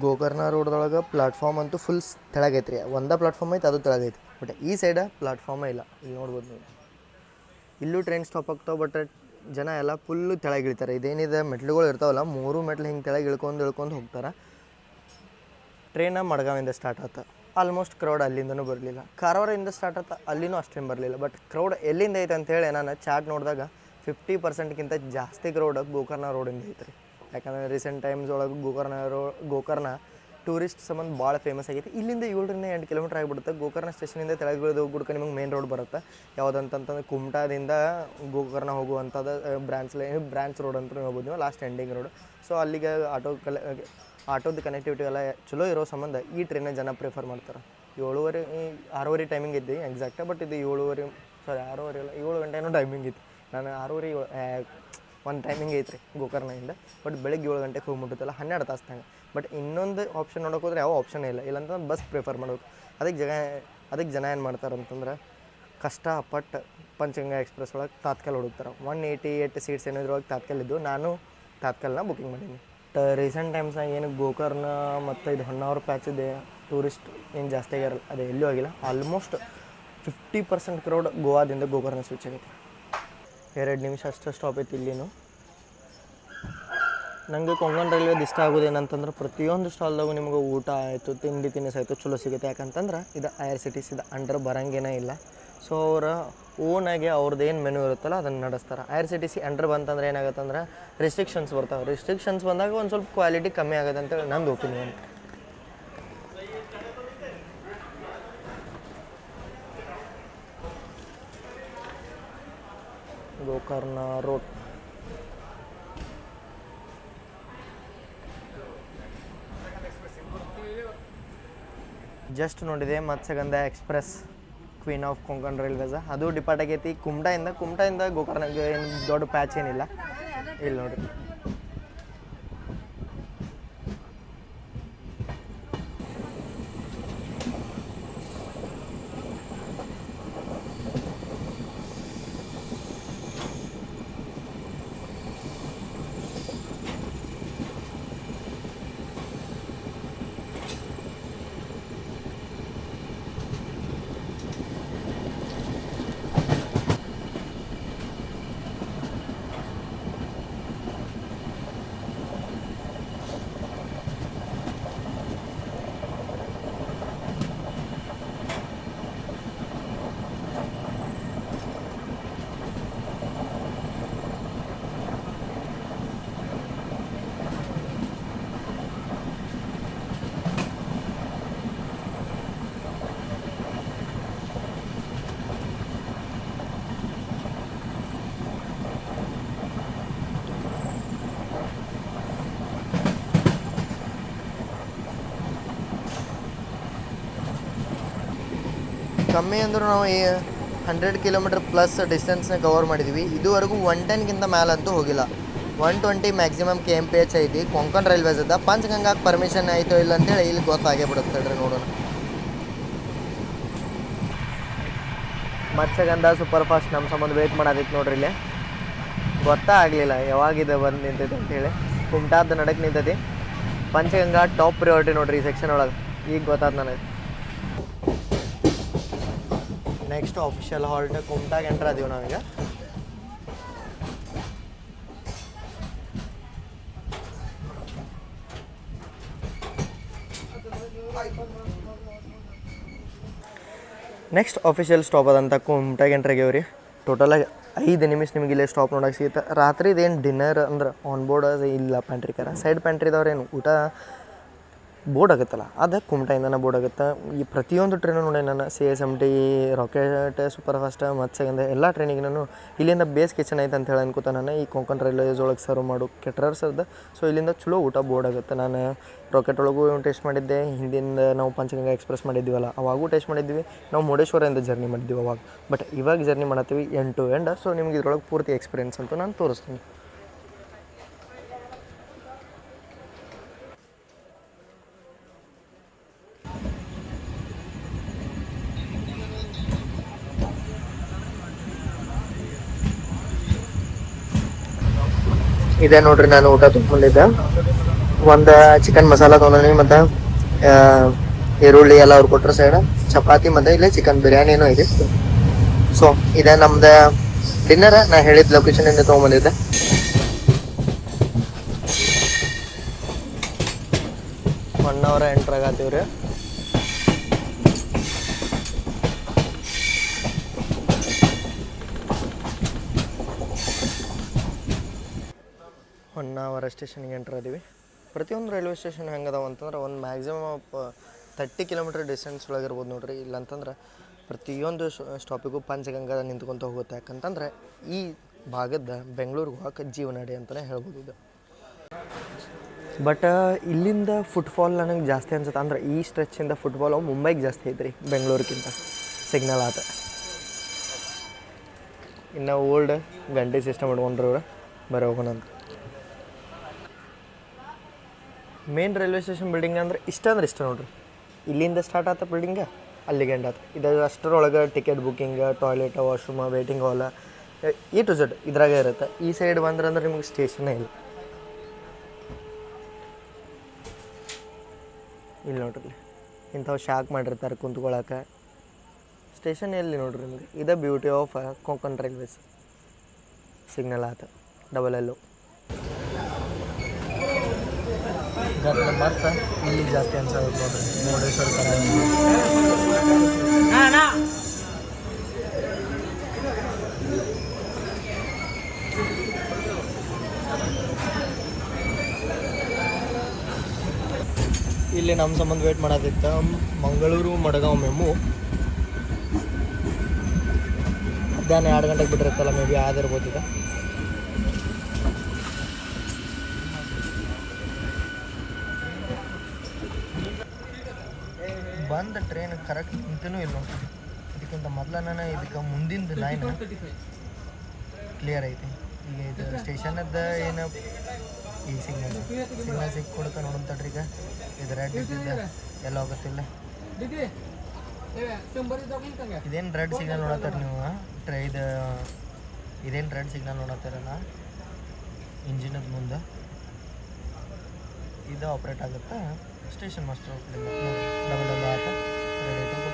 ಗೋಕರ್ಣ ರೋಡ್ದೊಳಗೆ ಪ್ಲಾಟ್ಫಾರ್ಮ್ ಅಂತೂ ಫುಲ್ ತೆಳಗೈತ್ರಿ. ಒಂದೇ ಪ್ಲಾಟ್ಫಾರ್ಮ್ ಐತೆ, ಅದು ತೆಳಗೈತಿ. ಬಟ್ ಈ ಸೈಡ ಪ್ಲಾಟ್ಫಾರ್ಮೇ ಇಲ್ಲ. ಇಲ್ಲಿ ನೋಡ್ಬೋದು ನೀವು. ಇಲ್ಲೂ ಟ್ರೈನ್ ಸ್ಟಾಪ್ ಆಗ್ತಾವೆ, ಬಟ್ ಜನ ಎಲ್ಲ ಫುಲ್ಲು ಕೆಳಗೆ ಇಳಿತಾರೆ. ಇದೇನಿದೆ ಮೆಟ್ಲುಗಳು ಇರ್ತಾವಲ್ಲ, 3 ಮೆಟ್ಲು ಹಿಂಗೆ ಕೆಳಗೆ ಇಳ್ಕೊಂಡು ಹೋಗ್ತಾರೆ. ಟ್ರೈನ ಮಡ್ಗಾವಿಂದ ಸ್ಟಾರ್ಟ್ ಆಯ್ತು. ಆಲ್ಮೋಸ್ಟ್ ಕ್ರೌಡ್ ಅಲ್ಲಿಂದನೂ ಬರಲಿಲ್ಲ. ಕಾರವಾರದಿಂದ ಸ್ಟಾರ್ಟ್ ಆಯ್ತು, ಅಲ್ಲಿನೂ ಅಷ್ಟೇನು ಬರಲಿಲ್ಲ. ಬಟ್ ಕ್ರೌಡ್ ಎಲ್ಲಿಂದ ಐತೆ ಅಂತೇಳಿ ನಾನು ಚಾಟ್ ನೋಡಿದಾಗ 50%ಗಿಂತ ಜಾಸ್ತಿ ಕ್ರೌಡ್ ಗೋಕರ್ಣ ರೋಡಿಂದ ಐತೆ ರೀ. ಯಾಕಂದರೆ ರೀಸೆಂಟ್ ಟೈಮ್ಸ್ ಒಳಗೆ ಗೋಕರ್ಣ ಟೂರಿಸ್ಟ್ ಸಂಬಂಧ ಭಾಳ ಫೇಮಸ್ ಆಗೈತಿ. ಇಲ್ಲಿಂದ 7-8 ಕಿಲೋಮೀಟ್ರ್ ಆಗಿಬಿಡುತ್ತೆ. ಗೋಕರ್ಣ ಸ್ಟೇಷನಿಂದ ತೆಳಗೆ ಇಳಿದು ಹೋಗ್ಬಿಡ್ಕೆ ನಿಮಗೆ ಮೇನ್ ರೋಡ್ ಬರುತ್ತೆ. ಯಾವುದಂತಂತಂದ್ರೆ ಕುಮಟಾದಿಂದ ಗೋಕರ್ಣ ಹೋಗುವಂಥದ್ದು ಬ್ರಾಂಚ್ ರೋಡ್ ಅಂತ ಹೇಳ್ಬೋದು ನೀವು, ಲಾಸ್ಟ್ ಎಂಡಿಂಗ್ ರೋಡ್. ಸೊ ಅಲ್ಲಿಗೆ ಆಟೋದ ಕನೆಕ್ಟಿವಿಟಿ ಎಲ್ಲ ಚಲೋ ಇರೋ ಸಂಬಂಧ ಈ ಟ್ರೈನ ಜನ ಪ್ರಿಫರ್ ಮಾಡ್ತಾರೆ. 6:30 ಟೈಮಿಂಗ್ ಇದ್ದು ಎಕ್ಸಾಕ್ಟ್, ಬಟ್ ಇದು 6:30 ಅಲ್ಲ 7 ಗಂಟೆನೂ ಟೈಮಿಂಗ್ ಇತ್ತು. ನಾನು 6:30 ಒಂದು ಟೈಮಿಂಗ್ ಐತ್ರಿ ಗೋಕರ್ಣದಿಂದ. ಬಟ್ ಬೆಳಗ್ಗೆ 7 ಗಂಟೆಗೆ ಹೋಗಿ ಮುಟ್ಟುತ್ತಲ್ಲ 12 ತಾಸ್ನಾಗ. ಬಟ್ ಇನ್ನೊಂದು ಆಪ್ಷನ್ ನೋಡೋಕೆ ಹೋದ್ರೆ ಯಾವ ಆಪ್ಷನ್ ಇಲ್ಲ. ಇಲ್ಲಾಂತಂದ್ರೆ ಬಸ್ ಪ್ರಿಫರ್ ಮಾಡಬೇಕು. ಅದಕ್ಕೆ ಜನ ಏನು ಮಾಡ್ತಾರೆ ಅಂತಂದ್ರೆ ಕಷ್ಟಪಟ್ಟು ಪಂಚಗಂಗಾ ಎಕ್ಸ್ಪ್ರೆಸ್ ಒಳಗೆ ತಾತ್ಕಾಲ್ ಹುಡುಕ್ತಾರೆ. 188 ಸೀಟ್ಸ್ ಏನಿದ್ರೊಳಗೆ ತಾತ್ಕಾಲ್ ಇದ್ದು, ನಾನು ತಾತ್ಕಾಲ್ನ ಬುಕಿಂಗ್ ಮಾಡೀನಿ. ರೀಸೆಂಟ್ ಟೈಮ್ಸ್ನಾಗ ಏನು ಗೋಕರ್ಣ ಮತ್ತು ಇದು ಹೊನ್ನಾವರ ಪ್ಯಾಚ್ ಇದೆ, ಟೂರಿಸ್ಟ್ ಏನು ಜಾಸ್ತಿ ಆಗಿರಲ್ಲ, ಅದು ಎಲ್ಲೂ ಆಗಿಲ್ಲ. ಆಲ್ಮೋಸ್ಟ್ 50% ಕ್ರೌಡ್ ಗೋವಾದಿಂದ ಗೋಕರ್ಣ ಸ್ವಿಚ್ ಆಗೈತೆ. 2 ನಿಮಿಷ ಅಷ್ಟು ಸ್ಟಾಪ್ ಐತಿ ಇಲ್ಲಿನೂ. ನನಗೆ ಕೊಂಕಣ್ ರೈಲ್ವೇದು ಇಷ್ಟ ಆಗೋದೇನಂತಂದ್ರೆ ಪ್ರತಿಯೊಂದು ಸ್ಟಾಲ್ದಾಗೂ ನಿಮ್ಗೆ ಊಟ ಆಯಿತು, ತಿಂಡಿ ತಿನಿಸಾಯಿತು ಚಲೋ ಸಿಗುತ್ತೆ. ಯಾಕಂತಂದ್ರೆ ಇದು IRCTC ಇದು ಅಂಡರ್ ಬರೋಂಗೇನೇ ಇಲ್ಲ. ಸೊ ಅವರ ಓನಾಗೆ ಅವ್ರದ್ದು ಏನು ಮೆನು ಇರುತ್ತಲ್ಲ ಅದನ್ನು ನಡೆಸ್ತಾರೆ. IRCTC ಅಂಡರ್ ಬಂತಂದ್ರೆ ಏನಾಗುತ್ತಂದ್ರೆ ರೆಸ್ಟ್ರಿಕ್ಷನ್ಸ್ ಬರ್ತಾವೆ. ರೆಸ್ಟ್ರಿಕ್ಷನ್ಸ್ ಬಂದಾಗ ಒಂದು ಸ್ವಲ್ಪ ಕ್ವಾಲಿಟಿ ಕಮ್ಮಿ ಆಗುತ್ತೆ ಅಂತೇಳಿ ನಂದು ಒಪಿನಿಯನ್. ಗೋಕರ್ಣ ರೋಡ್ ಜಸ್ಟ್ ನೋಡಿದೆ Matsyagandha express queen of Konkan railways, ಅದು ಡಿಪಾರ್ಟ್ ಆಗೈತಿ ಕುಮಟಾಯಿಂದ ಗೋಕರ್ಣಗೆ ಏನು ದೊಡ್ಡ ಪ್ಯಾಚ್ ಏನಿಲ್ಲ. ಇಲ್ಲಿ ನೋಡಿರಿ ಕಮ್ಮಿ ಅಂದರೂ ನಾವು 100 ಕಿಲೋಮೀಟರ್ ಪ್ಲಸ್ ಡಿಸ್ಟೆನ್ಸ್ನ ಕವರ್ ಮಾಡಿದ್ವಿ. ಇದುವರೆಗೂ 110ಗಿಂತ ಮೇಲಂತೂ ಹೋಗಿಲ್ಲ. 120 ಮ್ಯಾಕ್ಸಿಮಮ್ KMPH ಐತಿ. ಕೊಂಕಣ್ ರೈಲ್ವೇಸ್ ಅದ. ಪಂಚಗಂಗಾಕ್ಕೆ ಪರ್ಮಿಷನ್ ಆಯಿತೋ ಇಲ್ಲ ಅಂತೇಳಿ ಇಲ್ಲಿ ಗೊತ್ತಾಗೇ ಬಿಡುತ್ತೆ ಹೇಳ್ರಿ. ನೋಡೋಣ. ಮತ್ಸ್ಯಗಂಧ ಸೂಪರ್ ಫಾಸ್ಟ್ ನಮ್ಮ ಸಂಬಂಧ ವೇಟ್ ಮಾಡೋದಕ್ಕೆ ನೋಡ್ರಿ. ಇಲ್ಲಿ ಗೊತ್ತಾಗಲಿಲ್ಲ ಯಾವಾಗಿದೆ ಬಂದು ನಿಂತೈತೆ ಅಂತೇಳಿ. ಕುಮಟಾದ ನಡಕ್ಕೆ ನಿಂತೈತಿ. ಪಂಚಗಂಗಾ ಟಾಪ್ ಪ್ರಿಯಾರಿಟಿ ನೋಡ್ರಿ ಈ ಸೆಕ್ಷನ್ ಒಳಗೆ. ಈಗ ಗೊತ್ತಾದ ನನಗೆ. ನೆಕ್ಸ್ಟ್ ಆಫಿಷಿಯಲ್ ಹಾಲ್ಟ್ ಕುಮಟಾಗೆ ಎಂಟ್ರ್ ಅದೀವಿ ನಾವೀಗ. ನೆಕ್ಸ್ಟ್ ಆಫಿಷಿಯಲ್ ಸ್ಟಾಪ್ ಅದಂತ ಕುಮಟಾಗೆ ಎಂಟ್ರ್ ಆಗ್ಯಾವ ರೀ. ಟೋಟಲಾಗಿ 5 ನಿಮಿಷ ನಿಮಗೆ ಇಲ್ಲೇ ಸ್ಟಾಪ್ ನೋಡೋಕೆ ಸಿಗುತ್ತೆ. ರಾತ್ರಿದೇನು ಡಿನ್ನರ್ ಅಂದ್ರೆ ಆನ್ ಬೋರ್ಡ್ ಇಲ್ಲ, ಪ್ಯಾಂಟ್ರಿಕಾರ ಸೈಡ್ ಪ್ಯಾಂಟ್ರಿದವ್ರೇನು ಊಟ ಬೋರ್ಡ್ ಆಗುತ್ತಲ್ಲ ಅದು ಕುಮಟಾಯಿಂದನೇ ಬೋರ್ಡ್ ಆಗುತ್ತೆ. ಈ ಪ್ರತಿಯೊಂದು ಟ್ರೈನು ನೋಡಿ ನಾನು CSMT, rocket, super fast, Matsyagandha ಎಲ್ಲ ಟ್ರೈನಿಗೆ ನಾನು ಇಲ್ಲಿಂದ ಬೇಸ್ ಕಿಚನ್ ಐತೆ ಅಂತ ಹೇಳಿ ಅನ್ಕೋತ ನಾನು ಈ ಕೊಂಕಣ್ ರೈಲ್ವೇಸ್ ಒಳಗೆ ಸರ್ವ್ ಮಾಡೋ ಕೆಟ್ರರ್ಸ್ ಅದ. ಸೊ ಇಲ್ಲಿಂದ ಚಲೋ ಊಟ ಬೋರ್ಡ್ ಆಗುತ್ತೆ. ನಾನು ರಾಕೆಟ್ ಒಳಗೂ ಟೇಸ್ಟ್ ಮಾಡಿದ್ದೆ. ಹಿಂದಿಂದ ನಾವು ಪಂಚಗಂಗಾ ಎಕ್ಸ್ಪ್ರೆಸ್ ಮಾಡಿದ್ದೀವಲ್ಲ ಅವಾಗೂ ಟೇಸ್ಟ್ ಮಾಡಿದ್ವಿ. ನಾವು ಮುರುಡೇಶ್ವರದಿಂದ ಜರ್ನಿ ಮಾಡಿದ್ದೀವಿ ಅವಾಗ. ಬಟ್ ಇವಾಗ ಜರ್ನಿ ಮಾಡತ್ತೀವಿ ಎಂಡ್ ಟು ಎಂಡ್. ಸೊ ನಿಮ್ಗೆ ಇದ್ರೊಳಗೆ ಪೂರ್ತಿ ಎಕ್ಸ್ಪೀರಿಯನ್ಸ್ ಅಂತೂ ನಾನು ತೋರಿಸ್ತೀನಿ. ಇದೆ ನೋಡ್ರಿ ನಾನು ಊಟ ತೊಗೊಂಡಿದ್ದೆ. ಒಂದು ಚಿಕನ್ ಮಸಾಲ ತೊಗೊಂಡಿ ಮತ್ತು ಈರುಳ್ಳಿ ಎಲ್ಲ ಅವ್ರು ಕೊಟ್ಟರು ಸೈಡ್ ಚಪಾತಿ ಮತ್ತು ಇಲ್ಲೇ ಚಿಕನ್ ಬಿರಿಯಾನಿನೂ ಇದೆ. ಸೊ ಇದೇ ನಮ್ದು ಡಿನ್ನರ ನಾ ಹೇಳಿದ ಲೊಕೇಶನ್ ಇಂದ ತೊಗೊಂಬಂದಿದ್ದೆ. ಒನ್ ಅವರ್ ಎಂಟ್ರ್ ಆಗತ್ತೀವ್ರಿ. ಹೊನ್ನಾವರ ಸ್ಟೇಷನ್ಗೆ ಎಂಟ್ರ್ ಅದೀವಿ. ಪ್ರತಿಯೊಂದು ರೈಲ್ವೆ ಸ್ಟೇಷನ್ ಹೆಂಗೆ ಅದಾವ ಅಂತಂದ್ರೆ ಒಂದು ಮ್ಯಾಕ್ಸಿಮಮ್ 30 ಕಿಲೋಮೀಟ್ರ್ ಡಿಸ್ಟೆನ್ಸ್ ಒಳಗೆ ಇರ್ಬೋದು ನೋಡ್ರಿ. ಇಲ್ಲಾಂತಂದ್ರೆ ಪ್ರತಿಯೊಂದು ಸ್ಟಾಪಿಗೂ ಪಂಚಗಂಗಾ ನಿಂತ್ಕೊತ ಹೋಗುತ್ತೆ. ಯಾಕಂತಂದ್ರೆ ಈ ಭಾಗದ ಬೆಂಗಳೂರಿಗೆ ಹೋಗಕ್ಕೆ ಜೀವನಾಡಿ ಅಂತಲೇ ಹೇಳ್ಬೋದು ಇದು. ಬಟ್ ಇಲ್ಲಿಂದ ಫುಟ್ಫಾಲ್ ನನಗೆ ಜಾಸ್ತಿ ಅನ್ಸುತ್ತೆ. ಅಂದ್ರೆ ಈ ಸ್ಟ್ರೆಚ್ಚಿಂದ ಫುಟ್ಬಾಲು ಮುಂಬೈಗೆ ಜಾಸ್ತಿ ಐತ್ರಿ ಬೆಂಗಳೂರಿಗಿಂತ. ಸಿಗ್ನಲ್ ಆತ ಇನ್ನು ಓಲ್ಡ್ ಗಂಟೆ ಸಿಸ್ಟಮ್ ಇಟ್ಕೊಂಡ್ರೆ ಇವ್ರು ಬರೀ ಹೋಗೋಣಂತ. ಮೇನ್ ರೈಲ್ವೆ ಸ್ಟೇಷನ್ ಬಿಲ್ಡಿಂಗ್ ಅಂದ್ರೆ ಇಷ್ಟ ನೋಡ್ರಿ. ಇಲ್ಲಿಂದ ಸ್ಟಾರ್ಟ್ ಆತ ಬಿಲ್ಡಿಂಗ, ಅಲ್ಲಿಗೆ ಎಂಡ್ ಆತ. ಇದು ಅಷ್ಟರೊಳಗೆ ticket booking, toilet, washroom, waiting hall, A to Z ಇದ್ರಾಗೆ ಇರುತ್ತೆ. ಈ ಸೈಡ್ ಬಂದ್ರೆ ನಿಮ್ಗೆ ಸ್ಟೇಷನ್ನೇ ಇಲ್ಲ. ಇಲ್ಲಿ ನೋಡ್ರಿ, ಇಂಥವು ಶಾಕ್ ಮಾಡಿರ್ತಾರೆ ಕುಂತ್ಕೊಳಕ್ಕೆ. ಸ್ಟೇಷನ್ ಎಲ್ಲಿ ನೋಡ್ರಿ ನಿಮ್ಗೆ. ಇದೇ beauty of Konkan railways. Signal ಆತ ಡಬಲ್ ಎಲ್ಲು. ಮತ್ತೆ ಇಲ್ಲಿ ಜಾಸ್ತಿ ಅನ್ಸೋದು ನೋಡ್ರಿ ಮುರುಡೇಶ್ವರ ಥರ. ಇಲ್ಲಿ ನಮ್ಮ ಸಂಬಂಧ ವೇಟ್ ಮಾಡೋದಿತ್ತು. ಮಂಗಳೂರು ಮಡಗಾಂವ್ ಮೆಮು ಮಧ್ಯಾಹ್ನ 2 ಗಂಟೆಗೆ ಬಿಟ್ಟಿರುತ್ತಲ್ಲ, ಮೇ ಬಿ ಆದಿರ್ಬೋದು ಇದು. ಬಂದ ಟ್ರೈನ್ ಕರೆಕ್ಟ್ ನಿಂತನೂ ಇಲ್ಲ ನೋಡ್ರಿ. ಇದಕ್ಕಿಂತ ಮೊದಲನೇ ಇದಕ್ಕೆ ಮುಂದಿನ ಲೈನ್ ಕ್ಲಿಯರ್ ಐತಿ. ಈಗ ಇದು ಸ್ಟೇಷನದ್ದು ಏನು ಈ ಸಿಗ್ನಲ್ ಸಿಕ್ಕಿ ಕೊಡ್ತಾ ನೋಡಂತಡ್ರಿ. ಈಗ ಇದು ರೆಡ್ ಇದ್ದಿದ್ದ ಎಲ್ಲ ಹೋಗುತ್ತಿಲ್ಲ. ಇದೇನು ರೆಡ್ ಸಿಗ್ನಲ್ ನೋಡತ್ತಾರೆ ನೀವು. ಇದೇನು ರೆಡ್ ಸಿಗ್ನಲ್ ನೋಡತ್ತಾರಲ್ಲ ಇಂಜಿನದ ಮುಂದೆ, ಇದು ಆಪ್ರೇಟ್ ಆಗುತ್ತೆ. ಸ್ಟೇಷನ್ ಮಾಸ್ಟರ್ ಡಬಲ್ ಡಬಲ್ ಆತ ರೆಡಿ ಆಯ್ತು.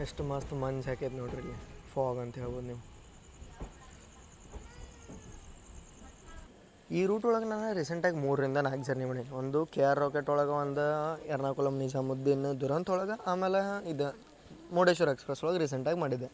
ಎಷ್ಟು ಮಸ್ತ್ ಮಂಜು ಹಾಕೈತೆ ನೋಡ್ರಿ. ಇಲ್ಲಿ ಫಾಗ್ ಅಂತ ಹೇಳ್ಬೋದು ನೀವು. ಈ ರೂಟ್ ಒಳಗೆ ನಾನು ರೀಸೆಂಟಾಗಿ 3-4 ಜರ್ನಿ ಮಾಡೀನಿ. ಒಂದು KR ರಾಕೆಟ್ ಒಳಗೆ, ಒಂದು ಎರ್ನಾಕುಲಂ ನಿಜಾಮುದ್ದೀನ್ ದುರಂತ ಒಳಗೆ, ಆಮೇಲೆ ಇದು ಮುರುಡೇಶ್ವರ ಎಕ್ಸ್ಪ್ರೆಸ್ ಒಳಗೆ ರೀಸೆಂಟಾಗಿ ಮಾಡಿದ್ದೆ.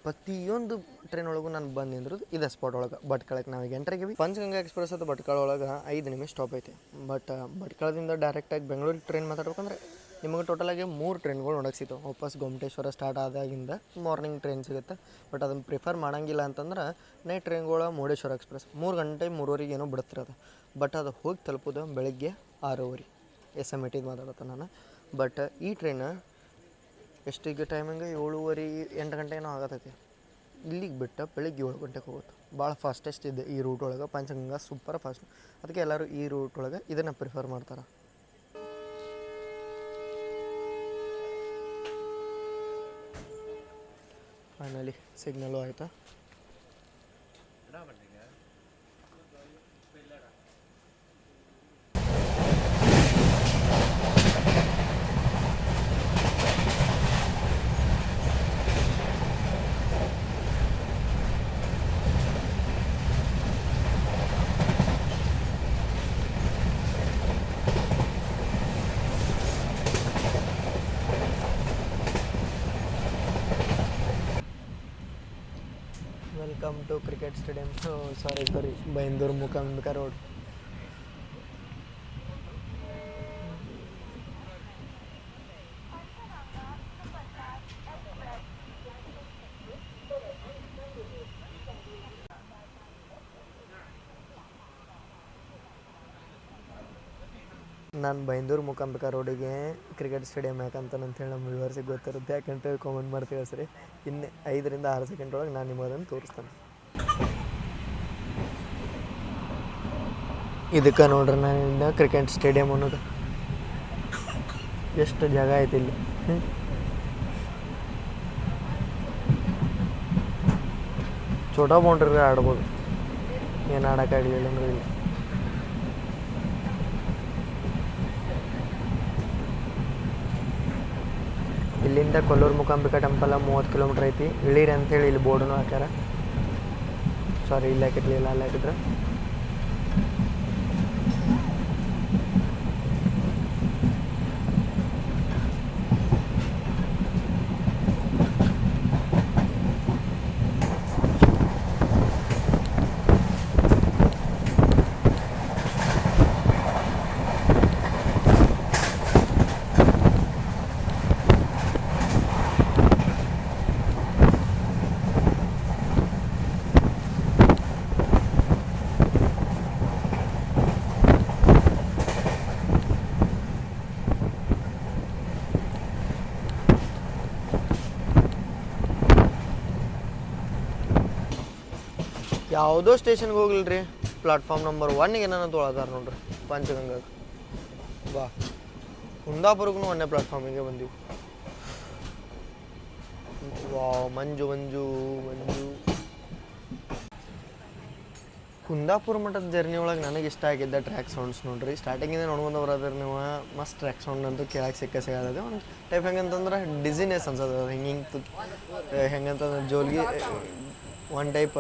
ಪ್ರತಿಯೊಂದು ಟ್ರೈನ್ ಒಳಗೂ ನಾನು ಬಂದು ನಿಂದ್ರದ್ದು ಇದೇ ಸ್ಪಾಟ್ ಒಳಗೆ. ಭಟ್ಕಳಕ್ಕೆ ನಾವೀಗ ಎಂಟ್ರಾಗಿವಿ. ಪಂಚಗಂಗಾ ಎಕ್ಸ್ಪ್ರೆಸ್ ಅದು ಭಟ್ಕಳ ಒಳಗೆ 5 ನಿಮಿಷ ಸ್ಟಾಪ್ ಐತಿ. ಬಟ್ ಭಟ್ಕಳದಿಂದ ಡೈರೆಕ್ಟಾಗಿ ಬೆಂಗಳೂರಿಗೆ ಟ್ರೈನ್ ಮಾತಾಡ್ಬೇಕಂದ್ರೆ ನಿಮಗೆ ಟೋಟಲಾಗಿ 3 ಟ್ರೈನ್ಗಳು ನೋಡೋಕೆ ಸಿಗ್ತಾವೆ. ವಾಪಸ್ ಗೊಮ್ಮಟೇಶ್ವರ ಸ್ಟಾರ್ಟ್ ಆದಾಗಿಂದ ಮಾರ್ನಿಂಗ್ ಟ್ರೈನ್ ಸಿಗುತ್ತೆ. ಬಟ್ ಅದನ್ನು ಪ್ರಿಫರ್ ಮಾಡೋಂಗಿಲ್ಲ ಅಂತಂದ್ರೆ ನೈಟ್ ಟ್ರೈನ್ಗಳು ಮುರುಡೇಶ್ವರ ಎಕ್ಸ್ಪ್ರೆಸ್ 3 ಗಂಟೆ 3:30 ಏನೋ ಬಿಡ್ತಿರೋದು. ಬಟ್ ಅದು ಹೋಗಿ ತಲುಪೋದು ಬೆಳಗ್ಗೆ 6:30. SMT ಮಾತಾಡುತ್ತೆ ನಾನು. ಬಟ್ ಈ ಟ್ರೈನ್ ಎಷ್ಟಿಗೆ ಟೈಮಿಂಗ್ 7:30 8 ಗಂಟೆ ಏನೋ ಆಗತ್ತೈತಿ. ಇಲ್ಲಿಗೆ ಬಿಟ್ಟು ಬೆಳಿಗ್ಗೆ 7 ಗಂಟೆಗೆ ಹೋಗುತ್ತೆ. ಭಾಳ ಫಾಸ್ಟೆಸ್ಟ್ ಇದೆ ಈ ರೂಟ್ ಒಳಗೆ. Panchganga super fast. ಅದಕ್ಕೆ ಎಲ್ಲರೂ ಈ ರೂಟ್ ಒಳಗೆ ಇದನ್ನು ಪ್ರಿಫರ್ ಮಾಡ್ತಾರೆ. ಫೈನಲಿ ಸಿಗ್ನಲ್ಲು ಆಯಿತಾ. Welcome to cricket stadium. Sorry Byndoor Mookambika road. ನಾನು ಬೈಂದೂರು ಮೂಕಾಂಬಿಕಾ ರೋಡಿಗೆ ಕ್ರಿಕೆಟ್ ಸ್ಟೇಡಿಯಂ ಯಾಕಂತ ಅಂತೇಳಿ ನಮ್ಮ ವ್ಯೂವರ್ಸಿಗೆ ಗೊತ್ತಿರುತ್ತೆ, ಯಾಕಂತೇಳಿ ಕಾಮೆಂಟ್ ಮಾಡ್ತೀವಿ ಸರಿ. ಇನ್ನು 5 ರಿಂದ 6 ಸೆಕೆಂಡ್ ಒಳಗೆ ನಾನು ನಿಮಗೆ ಅದನ್ನು ತೋರಿಸ್ತೇನೆ. ಇದಕ್ಕೆ ನೋಡ್ರಿ ನಾನು ಕ್ರಿಕೆಟ್ ಸ್ಟೇಡಿಯಂ ಅನ್ನೋದು ಎಷ್ಟು ಜಾಗ ಐತಿ ಇಲ್ಲಿ. ಛೋಟಾ ಬೌಂಡ್ರಿ ಆಡ್ಬೋದು, ಏನು ಆಡೋಕ್ಕಾಗಲಿಲ್ಲ ಅಂದ್ರೆ ಇಲ್ಲಿ. ಇಲ್ಲಿಂದ ಕೊಲ್ಲೂರು ಮೂಕಾಂಬಿಕಾ ಟೆಂಪಲ್ 30 ಕಿಲೋಮೀಟ್ರ್ ಐತಿ. ಇಳೀರಿ ಅಂಥೇಳಿ ಇಲ್ಲಿ ಬೋರ್ಡನ್ನು ಹಾಕ್ಯಾರ. ಸಾರಿ, ಇಲ್ಲಿ ಹಾಕಿರ್ಲಿಲ್ಲ, ಅಲ್ಲಿ ಹಾಕಿದ್ರೆ. ಯಾವುದೋ ಸ್ಟೇಷನ್ಗೆ ಹೋಗ್ಲಿಲ್ಲ ರೀ, ಪ್ಲಾಟ್ಫಾರ್ಮ್ ನಂಬರ್ 1ಗೆ ಏನಾನ ತೊಗೊಳದಾರ ನೋಡ್ರಿ ಪಂಚಗಂಗಾಗೆ. ಬಾ, ಕುಂದಾಪುರಕ್ಕೂ ಒಂದೇ ಪ್ಲಾಟ್ಫಾರ್ಮಿಗೆ ಬಂದೀವಿ. ವಾವ್, ಮಂಜು ಮಂಜು ಮಂಜು. ಕುಂದಾಪುರ ಮಠದ ಜರ್ನಿ ಒಳಗೆ ನನಗೆ ಇಷ್ಟ ಆಗಿದ್ದ ಟ್ರ್ಯಾಕ್ ಸೌಂಡ್ಸ್ ನೋಡ್ರಿ. ಸ್ಟಾರ್ಟಿಂಗಿಂದ ನೋಡ್ಕೊಂಡು ಬರೋದ್ರೆ ನೀವು ಮಸ್ತ್ ಟ್ರ್ಯಾಕ್ ಸೌಂಡ್ ಅಂತೂ ಕೇಳಕ್ಕೆ ಸಿಗದೆ. ಒಂದು ಟೈಪ್ ಹೆಂಗಂತಂದ್ರೆ ಡಿಸಿನೆಸ್ ಅನ್ಸೋದು, ಹೆಂಗಂತಂದ್ರೆ ಜೋಲ್ಗಿ ಒಂದು ಟೈಪ್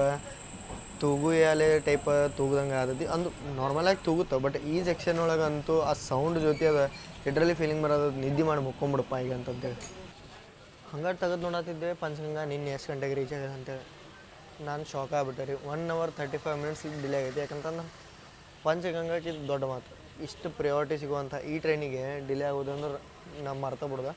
ತೂಗು ಯಾಲೆ ಟೈಪ್ ತೂಗ್ದಂಗೆ ಆದತಿ. ಅಂದು ನಾರ್ಮಲಾಗಿ ತೂಗುತ್ತೆ, ಬಟ್ ಈ ಸೆಕ್ಷನ್ ಒಳಗೆ ಅಂತೂ ಆ ಸೌಂಡ್ ಜೊತೆ ಅದು ಲಿಟ್ರಲಿ ಫೀಲಿಂಗ್ ಬರೋದು, ನಿದ್ದೆ ಮಾಡಿ ಮುಕ್ಕೊಂಬಿಡಪ್ಪ ಈಗ ಅಂತಂತೇಳಿ. ಹಂಗೆ ತೆಗೆದು ನೋಡತ್ತಿದ್ದೆ ಪಂಚಗಂಗಾ ನಿನ್ನೆ ಎಷ್ಟು ಗಂಟೆಗೆ ರೀಚ್ ಆಗಿದೆ ಅಂತೇಳಿ. ನಾನು ಶಾಕ್ ಆಗ್ಬಿಟ್ಟೆ ರೀ. 1 hour 35 minutes ಡಿಲೇ ಆಗೈತಿ. ಯಾಕಂತಂದ್ರೆ ಪಂಚಗಂಗಾಕ್ಕೆ ದೊಡ್ಡ ಮಾತು, ಇಷ್ಟು ಪ್ರಿಯಾರಿಟಿ ಸಿಗುವಂಥ ಈ ಟ್ರೈನಿಗೆ ಡಿಲೇ ಆಗೋದಂದ್ರೆ ನಾವು ಮರ್ತ ಬಿಡ್ದೆ.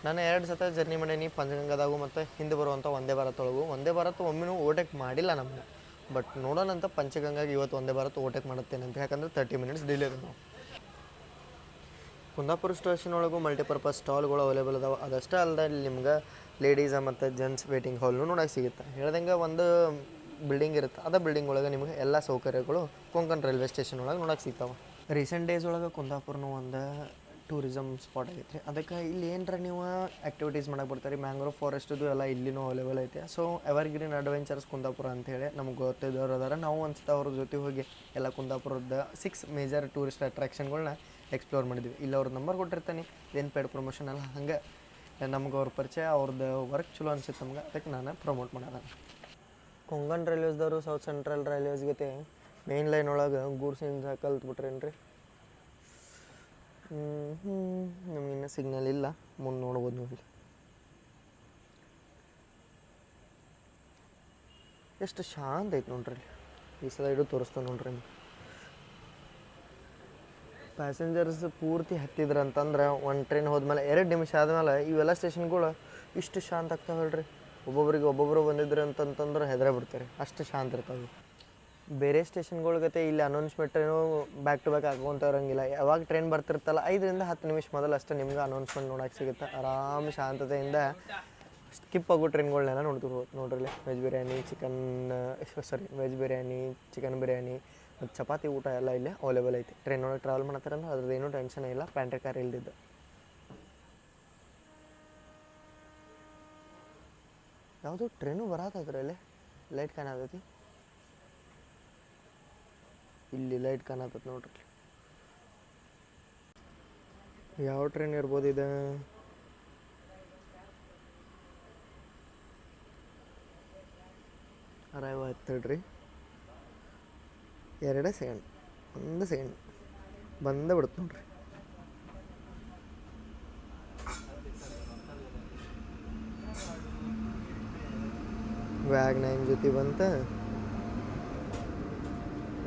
ನಾನು 2 ಸತ ಜರ್ನಿ ಮಾಡೀನಿ ಪಂಚಗಂಗಾದಾಗೂ ಮತ್ತು ಹಿಂದೆ ಬರುವಂಥ ವಂದೇ ಭಾರತ್ ಒಳಗೂ. ವಂದೇ ಭಾರತ್ ಒಮ್ಮೆನೂ ಓವರ್ಟೇಕ್ ಮಾಡಿಲ್ಲ ನಮಗೆ, ಬಟ್ ನೋಡೋಣಂತ ಪಂಚಗಂಗಾಗಿ ಇವತ್ತು ವಂದೇ ಭಾರತ್ ಓವರ್ಟೇಕ್ ಮಾಡುತ್ತೇನೆ ಅಂತ. ಯಾಕಂದ್ರೆ 30 minutes ಡಿಲೇ ಇದೆ. ನಾವು ಕುಂದಾಪುರ ಸ್ಟೇಷನ್ ಒಳಗೂ ಮಲ್ಟಿಪರ್ಪಸ್ ಸ್ಟಾಲ್ಗಳು ಅವೈಲೇಬಲ್ ಅದಾವೆ. ಅದಷ್ಟೇ ಅಲ್ಲದೆ ಇಲ್ಲಿ ನಿಮ್ಗೆ ಲೇಡೀಸ್ ಮತ್ತು ಜೆಂಟ್ಸ್ ವೇಟಿಂಗ್ ಹಾಲ್ನು ನೋಡೋಕೆ ಸಿಗುತ್ತೆ. ಹೇಳ್ದಂಗೆ ಒಂದು ಬಿಲ್ಡಿಂಗ್ ಇರುತ್ತೆ, ಅದೇ ಬಿಲ್ಡಿಂಗ್ ಒಳಗೆ ನಿಮಗೆ ಎಲ್ಲ ಸೌಕರ್ಯಗಳು ಕೊಂಕಣ್ ರೈಲ್ವೆ ಸ್ಟೇಷನ್ ಒಳಗೆ ನೋಡೋಕೆ ಸಿಗ್ತಾವೆ. ರೀಸೆಂಟ್ ಡೇಸ್ ಒಳಗೆ ಕುಂದಾಪುರನೂ ಒಂದು ಟೂರಿಸಮ್ ಸ್ಪಾಟ್ ಆಗೈತೆ ರೀ. ಅದಕ್ಕೆ ಇಲ್ಲಿ ಏನರ ನೀವು ಆ್ಯಕ್ಟಿವಿಟೀಸ್ ಮಾಡಕ್ಕೆ ಬರ್ತಾರೆ. ಮ್ಯಾಂಗ್ರೋವ್ ಫಾರೆಸ್ಟದು ಎಲ್ಲ ಇಲ್ಲಿನೂ ಅವೈಲೇಬಲ್ ಐತೆ. ಸೊ ಎವರ್ಗ್ರೀನ್ ಅಡ್ವೆಂಚರ್ಸ್ ಕುಂದಾಪುರ ಅಂಥೇಳಿ ನಮ್ಗೆ ಗೊತ್ತಿದ್ದವ್ರು ಅದಾರ. ನಾವು ಒಂದು ಅವ್ರ ಜೊತೆ ಹೋಗಿ ಎಲ್ಲ ಕುಂದಾಪುರದ 6 ಮೇಜರ್ ಟೂರಿಸ್ಟ್ ಅಟ್ರಾಕ್ಷನ್ಗಳನ್ನ ಎಕ್ಸ್ಪ್ಲೋರ್ ಮಾಡಿದ್ವಿ. ಇಲ್ಲಿ ಅವ್ರ ನಂಬರ್ ಕೊಟ್ಟಿರ್ತಾನೆ, ಏನು ಪೇಡ್ ಪ್ರಮೋಷನ್ ಅಲ್ಲ, ಹಂಗೆ ನಮ್ಗೆ ಅವ್ರ ಪರಿಚಯ, ಅವ್ರದ್ದು ವರ್ಕ್ ಚಲೋ ಅನ್ಸುತ್ತೆ ನಮ್ಗೆ, ಅದಕ್ಕೆ ನಾನು ಪ್ರಮೋಟ್ ಮಾಡೋದ. ಕೊಂಕಣ್ ರೈಲ್ವೇಸ್ದವರು ಸೌತ್ ಸೆಂಟ್ರಲ್ ರೈಲ್ವೇಸ್ ಜೊತೆ ಮೇನ್ ಲೈನ್ ಒಳಗೆ ಗೂಡ್ಸಿಂದ ಕಲ್ತ್ಬಿಟ್ರೇನು ರೀ. ನಮಗಿನ್ನೂ ಸಿಗ್ನಲ್ ಇಲ್ಲ, ಮುಂದೆ ನೋಡ್ಬೋದು ನೀವು. ಎಷ್ಟು ಶಾಂತ ಐತೆ ನೋಡ್ರಿ. ಈ ಸೈಡು ತೋರಿಸ್ತಾವೆ ನೋಡ್ರಿ. ಪ್ಯಾಸೆಂಜರ್ಸ್ ಪೂರ್ತಿ ಹತ್ತಿದ್ರಂತಂದ್ರೆ ಒಂದು ಟ್ರೈನ್ ಹೋದ್ಮೇಲೆ 2 ನಿಮಿಷ ಆದಮೇಲೆ ಇವೆಲ್ಲ ಸ್ಟೇಷನ್ಗಳು ಇಷ್ಟು ಶಾಂತ ಆಗ್ತಾವೆ ಹೇಳ್ರಿ. ಒಬ್ಬೊಬ್ಬರು ಬಂದಿದ್ರು ಅಂತಂತಂದ್ರೆ ಹೆದರೇ ಬಿಡ್ತಾರೆ, ಅಷ್ಟು ಶಾಂತ ಇರ್ತಾವೆ. ಬೇರೆ ಸ್ಟೇಷನ್ಗಳ್ಗತೆ ಇಲ್ಲಿ ಅನೌನ್ಸ್ಮೆಂಟೇನು ಬ್ಯಾಕ್ ಟು ಬ್ಯಾಕ್ ಹಾಕೊಂತ ಇರೋಂಗಿಲ್ಲ. ಯಾವಾಗ ಟ್ರೈನ್ ಬರ್ತಿರ್ತಲ್ಲ 5 ರಿಂದ 10 ನಿಮಿಷ ಮೊದಲು ಅಷ್ಟೇ ನಿಮ್ಗೆ ಅನೌನ್ಸ್ಮೆಂಟ್ ನೋಡೋಕೆ ಸಿಗುತ್ತೆ. ಆರಾಮ ಶಾಂತತೆಯಿಂದ ಸ್ಕಿಪ್ ಆಗೋ ಟ್ರೈನ್ಗಳನ್ನೆಲ್ಲ ನೋಡ್ತಿರ್ಬೋದು ನೋಡ್ರಿ. Veg biryani, veg biryani, chicken biryani ಮತ್ತು ಚಪಾತಿ ಊಟ ಎಲ್ಲ ಇಲ್ಲೇ ಅವೈಲೇಬಲ್ ಐತಿ. ಟ್ರೈನ್ ಒಳಗೆ ಟ್ರಾವೆಲ್ ಮಾಡ್ತಾರಂದ್ರೆ ಅದ್ರದ್ದೇನೂ ಟೆನ್ಷನ್ ಇಲ್ಲ, ಪ್ಯಾಂಟ್ರಿ ಕಾರ್ ಇಲ್ದಿದ್ದು. ಯಾವುದೋ ಟ್ರೈನು ಬರತ್ತದ್ರಲ್ಲಿ ಲೈಟ್ ಕಾಣತೈತಿ. ಇಲ್ಲಿ ಲೈಟ್ ಕಾಣತೈತಿ ನೋಡ್ರಿ. ಯಾವ ಟ್ರೈನ್ ಇರ್ಬೋದು ಇದು? ಅರೈವ್ ಆಯ್ತಡ್ರಿ. 2 ಸೆಕೆಂಡ್, 1 ಸೆಕೆಂಡ್ ಬಂದೇ ಬಿಡುತ್ತೆ ನೋಡ್ರಿ. ವ್ಯಾಗ್ನೈನ್ ಜೊತೆ ಬಂತ.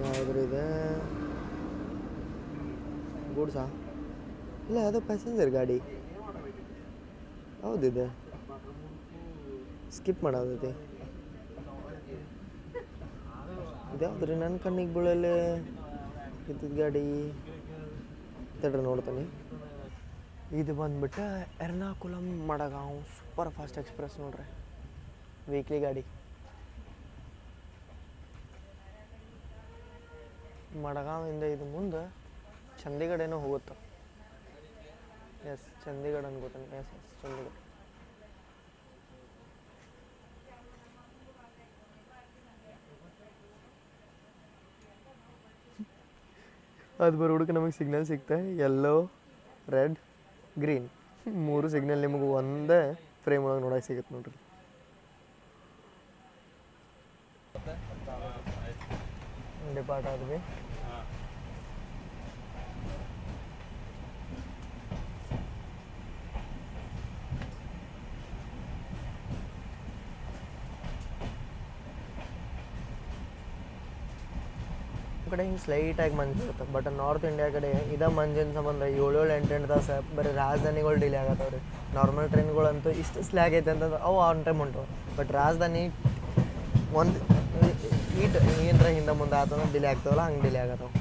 ಯಾವುದ್ರ ಇದೆ? ಗೂಡ್ಸಾ? ಇಲ್ಲ, ಅದು ಪ್ಯಾಸೆಂಜರ್ ಗಾಡಿ. ಹೌದಿದೆ, ಸ್ಕಿಪ್ ಮಾಡೋದೈತಿ. ಇದ್ಯಾವ್ದು ರೀ ನನ್ನ ಕಣ್ಣಿಗೆ ಬೀಳಲ್ಲೇ ಇದ್ದಿದ್ದು ಗಾಡಿ? ತಡ್ರಿ ನೋಡ್ತೀನಿ. ಇದು ಬಂದ್ಬಿಟ್ಟು Ernakulam Madgaon super fast express ನೋಡ್ರಿ, ವೀಕ್ಲಿ ಗಾಡಿ. ಮಡಗಾವಿಂದ ಇದು ಮುಂದೆ ಚಂಡೀಗಢ ಏನೋ ಹೋಗುತ್ತೆ. ಎಸ್, ಚಂಡೀಗಢ ಅನ್ಕೋತೀನಿ. ಎಸ್ ಚಂಡೀಗಢ. ಅದು ಬರೋದಕ್ಕೆ ನಮಗೆ ಸಿಗ್ನಲ್ ಸಿಗ್ತಾ ಯೆಲ್ಲೋ, ರೆಡ್, ಗ್ರೀನ್ 3 ಸಿಗ್ನಲ್ ನಿಮಗೆ ಒಂದೇ ಫ್ರೇಮ್ ಒಳಗೆ ನೋಡೋಕೆ ಸಿಗುತ್ತೆ ನೋಡ್ರಿ. ಡಿಪಾರ್ಟ್ ಆದ್ವಿ. ಕಡೆ ಹಿಂಗೆ ಸ್ಲೈಟಾಗಿ ಮಂಜು ಇರುತ್ತೆ, ಬಟ್ ನಾರ್ತ್ ಇಂಡಿಯಾ ಕಡೆ ಇದೇ ಮಂಜಿನ ಸಂಬಂಧ 7-8 ತಾಸು ಬರೀ ರಾಜಧಾನಿಗಳು ಡಿಲೇ ಆಗತ್ತವ ರೀ. ನಾರ್ಮಲ್ ಟ್ರೈನ್ಗಳಂತೂ ಇಷ್ಟು ಸ್ಲ್ಯಾಗ್ ಐತೆ ಅಂತಂದ್ರೆ ಅವು ಆನ್ ಟೈಮ್ ಉಂಟು. ಬಟ್ ರಾಜಧಾನಿ ಒಂದು ಏನರ ಹಿಂದೆ ಮುಂದೆ ಆತಂದ್ರೆ ಡಿಲೇ ಆಗ್ತಾವಲ್ಲ, ಹಂಗೆ ಡಿಲೇ ಆಗತ್ತವ.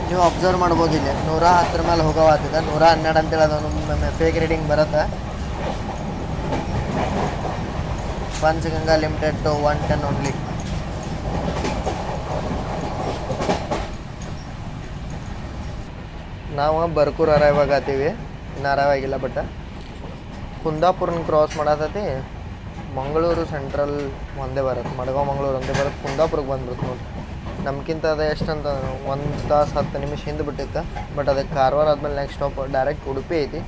ನೀವು ಅಬ್ಸರ್ವ್ ಮಾಡ್ಬೋದು, ಇಲ್ಲಿ 110 ಮೇಲೆ ಹೋಗೋವಾಗ್ತದೆ. 112 ಅಂತೇಳಿ ಅದೊಂದು ಫೇಕ್ ರೀಡಿಂಗ್ ಬರುತ್ತೆ. Panchganga limited to 110 only. ನಾವು ಬರ್ಕೂರು ಅರೈವ್ ಆಗತ್ತೀವಿ, ಇನ್ನು ಅರೈವ್ ಆಗಿಲ್ಲ. ಬಟ್ ಕುಂದಾಪುರನ ಕ್ರಾಸ್ ಮಾಡತೈತಿ. ಮಂಗಳೂರು ಸೆಂಟ್ರಲ್ ಒಂದೇ ಬರುತ್ತೆ, ಮಡಗಾಂವ್ ಮಂಗಳೂರು ಒಂದೇ ಬರುತ್ತೆ. ಕುಂದಾಪುರಕ್ಕೆ ಬಂದ್ಬಿಡುತ್ತೆ ನೋಡಿ. ನಮ್ಗಿಂತ ಅದೇ ಎಷ್ಟಂತ 1 ತಾಸು 10 ನಿಮಿಷ ಹಿಂದೆ ಬಿಟ್ಟಿತ್ತು. ಬಟ್ ಅದಕ್ಕೆ ಕಾರವಾರ ಆದಮೇಲೆ ನೆಕ್ಸ್ಟ್ ಸ್ಟಾಪ್ ಡೈರೆಕ್ಟ್ ಉಡುಪಿ ಐತಿ.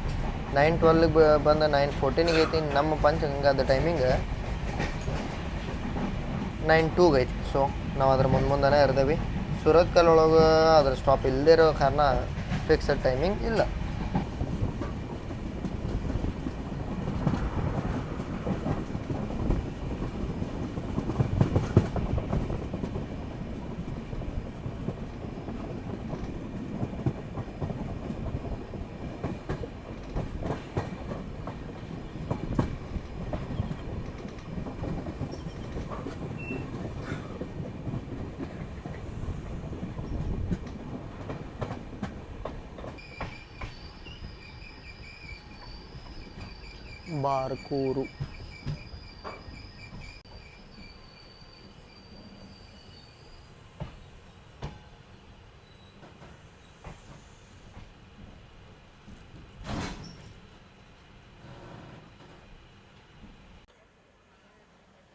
9:12ಗೆ ಬಂದು 9:14ಗೆ ಐತಿ. ನಮ್ಮ ಪಂಚಗಂಗಾದ ಟೈಮಿಂಗ್ 9:02ಗೆ ಐತಿ. ಸೊ ನಾವು ಅದ್ರ ಮುಂದೆ ಇರ್ದೇವಿ. ಸುರತ್ಕಲ್ ಒಳಗೆ ಅದ್ರ ಸ್ಟಾಪ್ ಇಲ್ಲದೇ ಇರೋ ಕಾರಣ ಫಿಕ್ಸಡ್ ಟೈಮಿಂಗ್ ಇಲ್ಲ. ಬಾರ್ಕೂರು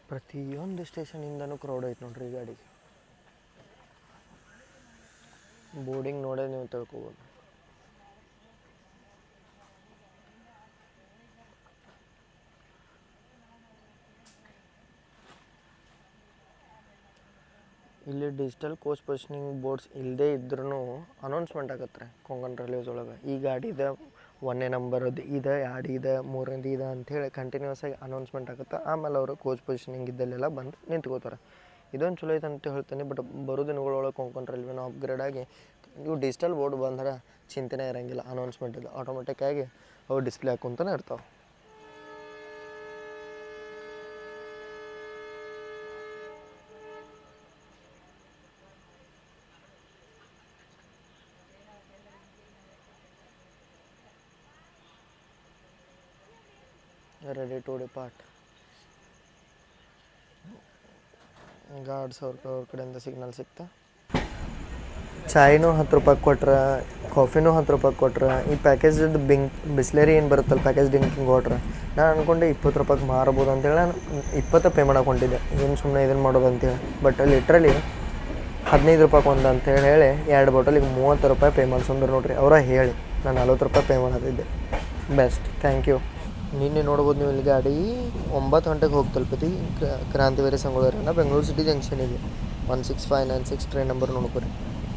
ಪ್ರತಿಯೊಂದು ಸ್ಟೇಷನಿಂದನೂ ಕ್ರೌಡ್ ಐತೆ ನೋಡ್ರಿ ಈ ಗಾಡಿಗೆ. ಬೋರ್ಡಿಂಗ್ ನೋಡೇ ನೀವು ತಿಳ್ಕೊಬೋದು. ಇಲ್ಲಿ ಡಿಜಿಟಲ್ ಕೋಚ್ ಪೊಸಿಷನಿಂಗ್ ಬೋರ್ಡ್ಸ್ ಇಲ್ಲದೇ ಇದ್ರೂ ಅನೌನ್ಸ್ಮೆಂಟ್ ಆಗತ್ತೆ ಕೊಂಕಣ್ ರೈಲ್ವೇಸ್ ಒಳಗೆ. ಈ ಗಾಡಿದ 1ನೇ ನಂಬರದ್ದು ಇದೆ, 2 ಇದೆ, 3ನೇದು ಇದೆ ಅಂಥೇಳಿ ಕಂಟಿನ್ಯೂಸ್ ಆಗಿ ಅನೌನ್ಸ್ಮೆಂಟ್ ಆಗುತ್ತೆ. ಆಮೇಲೆ ಅವರು ಕೋಚ್ ಪೊಸಿಷನಿಂಗ್ ಇದ್ದಲ್ಲೆಲ್ಲ ಬಂದು ನಿಂತ್ಕೋತಾರೆ. ಇದೊಂದು ಚಲೋ ಐತೆ ಅಂತ ಹೇಳ್ತೀನಿ. ಬಟ್ ಬರೋ ದಿನಗಳೊಳಗೆ ಕೊಂಕಣ್ ರೈಲ್ವೆನ ಅಪ್ಗ್ರೇಡ್ ಆಗಿ ಇವು ಡಿಜಿಟಲ್ ಬೋರ್ಡ್ ಬಂದ್ರೆ ಚಿಂತೆನೇ ಇರೋಂಗಿಲ್ಲ. ಅನೌನ್ಸ್ಮೆಂಟ್ ಇದು ಆಟೋಮೆಟಿಕ್ಕಾಗಿ ಅವು ಡಿಸ್ಪ್ಲೇ ಹಾಕೊಂತಾನೆ ಇರ್ತಾವೆ. Ready to depart. ಗಾರ್ಡ್ಸ್ ಅವ್ರ ಕಡೆಯಿಂದ ಸಿಗ್ನಲ್ ಸಿಗ್ತಾ ಚಾಯ್ನೂ 10 ರೂಪಾಯಿ ಕೊಟ್ರೆ, ಕಾಫಿನೂ 10 ರೂಪಾಯಿ ಕೊಟ್ರೆ, ಈ ಪ್ಯಾಕೇಜದ್ದು ಬಿಸ್ಲೇರಿ ಏನು ಬರುತ್ತಲ್ಲ ಪ್ಯಾಕೇಜ್ ಡ್ರಿಂಕಿಂಗ್ ವಾಟ್ರ್, ನಾನು ಅಂದ್ಕೊಂಡೆ 20 ರೂಪಾಯಿಗೆ ಮಾರ್ಬೋದು ಅಂತೇಳಿ ನಾನು 20 ಪೇ ಮಾಡಕ್ಕೆ ಹೊಂಟಿದ್ದೆ, ಏನು ಸುಮ್ಮನೆ ಇದನ್ನು ಮಾಡೋದು ಅಂತೇಳಿ. ಬಟ್ ಲಿಟ್ರಲಿ 15 ರೂಪಾಯಿಗೆ ಒಂದು ಅಂತೇಳಿ ಹೇಳಿ 2 ಬಾಟಲಿಗೆ 30 ರೂಪಾಯಿ ಪೇ ಮಾಡಿಸಂದ್ರೆ ನೋಡ್ರಿ, ಅವರ ಹೇಳಿ ನಾನು 40 ರೂಪಾಯಿ ಪೇ ಮಾಡೋದಿದ್ದೆ. Best, thank you. ನಿನ್ನೆ ನೋಡ್ಬೋದು ನೀವು ಇಲ್ಲಿ ಗಾಡಿ 9 ಗಂಟೆಗೆ ಹೋಗಿ ತಲುಪತಿ ಕ್ರಾಂತಿವೀರ ಸಂಗೊಳ್ಳಿರಾಯಣ್ಣ ಬೆಂಗಳೂರು ಸಿಟಿ ಜಂಕ್ಷನಿಗೆ 16596 ಟ್ರೈನ್ ನಂಬರ್ ನೋಡ್ಕೊರಿ.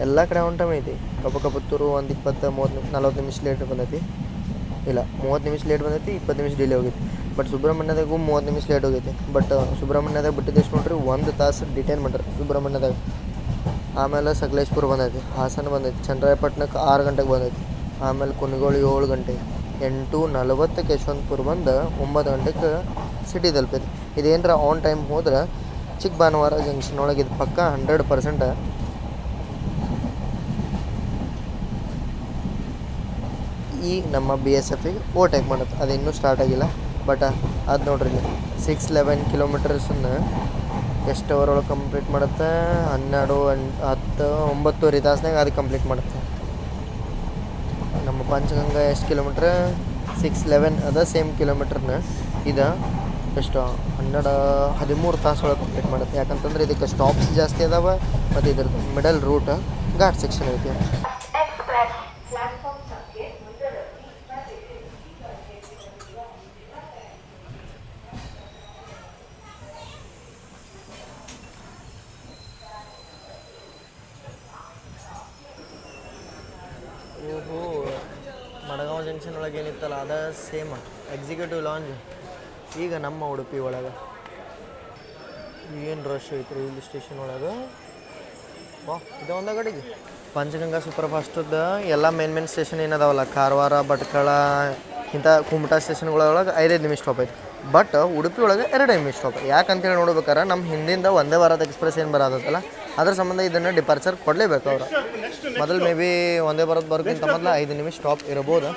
ಎಲ್ಲ ಕಡೆ ಆನ್ ಟೈಮ್ ಐತಿ. ಕಪ್ಪತ್ತೂರು 1 20 30 40 ನಿಮಿಷ ಲೇಟ್ ಬಂದೈತಿ, ಇಲ್ಲ 30 ನಿಮಿಷ ಲೇಟ್ ಬಂದೈತಿ, 20 ನಿಮಿಷ ಡಿಲೇ ಹೋಗೈತಿ. ಬಟ್ ಸುಬ್ರಹ್ಮಣ್ಯದಾಗೂ 30 ನಿಮಿಷ ಲೇಟ್ ಹೋಗೈತಿ. ಬಟ್ ಸುಬ್ರಹ್ಮಣ್ಯದಾಗ ಬಿಟ್ಟಿದ್ದೆಷ್ಟು ನೋಡ್ರಿ 1 ತಾಸು ಡಿಟೈನ್ ಮಾಡ್ರಿ ಸುಬ್ರಹ್ಮಣ್ಯದಾಗ. ಆಮೇಲೆ ಸಕಲೇಶ್ಪುರ ಬಂದೈತಿ, ಹಾಸನ ಬಂದೈತಿ, ಚನ್ನರಾಯಪಟ್ಟಣಕ್ಕೆ 6 ಗಂಟೆಗೆ ಬಂದೈತಿ. ಆಮೇಲೆ ಕುನಗೋಳಿ 7 ಗಂಟೆ, 8:40ಕ್ಕೆ ಯಶವಂತಪುರ ಬಂದು 9 ಗಂಟೆಗೆ ಸಿಟಿ ತಲುಪೈತಿ. ಇದೇನರ ಆನ್ ಟೈಮ್ ಹೋದ್ರೆ ಚಿಕ್ಕ ಭಾನುವಾರ ಜಂಕ್ಷನ್ ಒಳಗೆ ಇದು ಪಕ್ಕ 100% ಈ ನಮ್ಮ BSFಗೆ ಓವರ್ಟೇಕ್ ಮಾಡುತ್ತೆ. ಅದು ಇನ್ನೂ ಸ್ಟಾರ್ಟ್ ಆಗಿಲ್ಲ. ಬಟ್ ಅದು ನೋಡ್ರಿ 6-11 ಕಿಲೋಮೀಟರ್ಸನ್ನು ಎಷ್ಟು ಅವರ್ ಒಳಗೆ ಕಂಪ್ಲೀಟ್ ಮಾಡುತ್ತೆ? 12 10 9 ತಾಸ್ನಾಗ ಅದು ಕಂಪ್ಲೀಟ್ ಮಾಡುತ್ತೆ. ನಮ್ಮ ಪಂಚಗಂಗಾ ಎಷ್ಟು ಕಿಲೋಮೀಟ್ರ್? 6-11 ಅದ ಸೇಮ್ ಕಿಲೋಮೀಟ್ರನ್ನ ಇದು ಎಷ್ಟು 13 ತಾಸು ಒಳಗೆ ಕಂಪ್ಲೀಟ್ ಮಾಡುತ್ತೆ. ಯಾಕಂತಂದ್ರೆ ಇದಕ್ಕೆ ಸ್ಟಾಪ್ಸ್ ಜಾಸ್ತಿ ಅದಾವೆ ಮತ್ತು ಇದ್ರದ್ದು ಮಿಡಲ್ ರೂಟ್ ಘಾಟ್ ಸೆಕ್ಷನ್ ಐತಿ. ಮಡಗಾಂವ್ ಜಂಕ್ಷನ್ ಒಳಗೆ ಏನಿತ್ತಲ್ಲ ಅದ ಸೇಮ್ ಎಕ್ಸಿಕ್ಯೂಟಿವ್ ಲಾಂಜ್. ಈಗ ನಮ್ಮ ಉಡುಪಿ ಒಳಗೆ ಏನು ರಶ್ ಐತೆ ರೈಲ್ವೆ ಸ್ಟೇಷನ್ ಒಳಗೆ. ಇದು ಒಂದ ಗಡಿಗೆ ಪಂಚಗಂಗಾ ಸೂಪರ್ ಫಾಸ್ಟದ್ದು ಎಲ್ಲ ಮೇನ್ ಸ್ಟೇಷನ್ ಏನದಾವಲ್ಲ, ಕಾರವಾರ, ಭಟ್ಕಳ ಇಂಥ ಕುಮಟಾ ಸ್ಟೇಷನ್ಗಳೊಳಗೆ 5 ನಿಮಿಷ ಸ್ಟಾಪ್ ಐತೆ. ಬಟ್ ಉಡುಪಿ ಒಳಗೆ 2 ನಿಮಿಷ ಸ್ಟಾಪ್. ಯಾಕಂತೇಳಿ ನೋಡ್ಬೇಕಾರೆ ನಮ್ಮ ಹಿಂದಿಂದ ವಂದೇ ಭಾರತ್ ಎಕ್ಸ್ಪ್ರೆಸ್ ಏನು ಬರೋದಲ್ಲ ಅದ್ರ ಸಂಬಂಧ ಇದನ್ನು ಡಿಪಾರ್ಚರ್ ಕೊಡಲೇಬೇಕು ಅವ್ರು. ಮೊದಲು ಮೇ ಬಿ ವಂದೇ ಭಾರತ್ ಬರೋಕ್ಕಿಂತ ಮೊದಲು 5 ನಿಮಿಷ ಸ್ಟಾಪ್ ಇರ್ಬೋದು.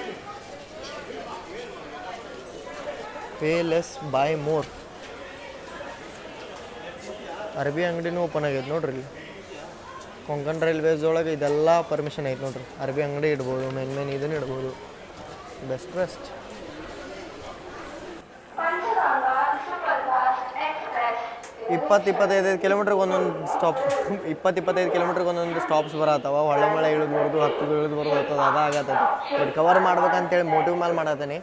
Pay less by more. ಅರ್ಬಿ ಅಂಗಡಿನೂ ಓಪನ್ ಆಗೈತೆ ನೋಡ್ರಿ ಇಲ್ಲಿ. ಕೊಂಕಣ್ ರೈಲ್ವೇಸ್ ಒಳಗೆ ಇದೆಲ್ಲ ಪರ್ಮಿಷನ್ ಐತೆ ನೋಡ್ರಿ. ಅರ್ಬಿ ಅಂಗಡಿ ಇಡ್ಬೋದು, ಮೇನ್ ಇದನ್ನು ಇಡ್ಬೋದು. ಬೆಸ್ಟ್ 20-25 ಕಿಲೋಮೀಟ್ರಿಗೆ ಒಂದೊಂದು ಸ್ಟಾಪ್, 20-25 ಕಿಲೋಮೀಟ್ರಿಗೆ ಒಂದೊಂದು ಸ್ಟಾಪ್ಸ್ ಬರತ್ತವ. ಹೊಳೆ ಇಳಿದು ಬರೋದು, 10 ಇಳಿದು ಬರೋದು ಆಗ್ತದೆ, ಅದು ಆಗತ್ತೈತಿ. ಬಟ್ ಕವರ್ ಮಾಡ್ಬೇಕಂತೇಳಿ ಮೋಟಿವ್ ಮೇಲೆ ಮಾಡತ್ತೀನಿ.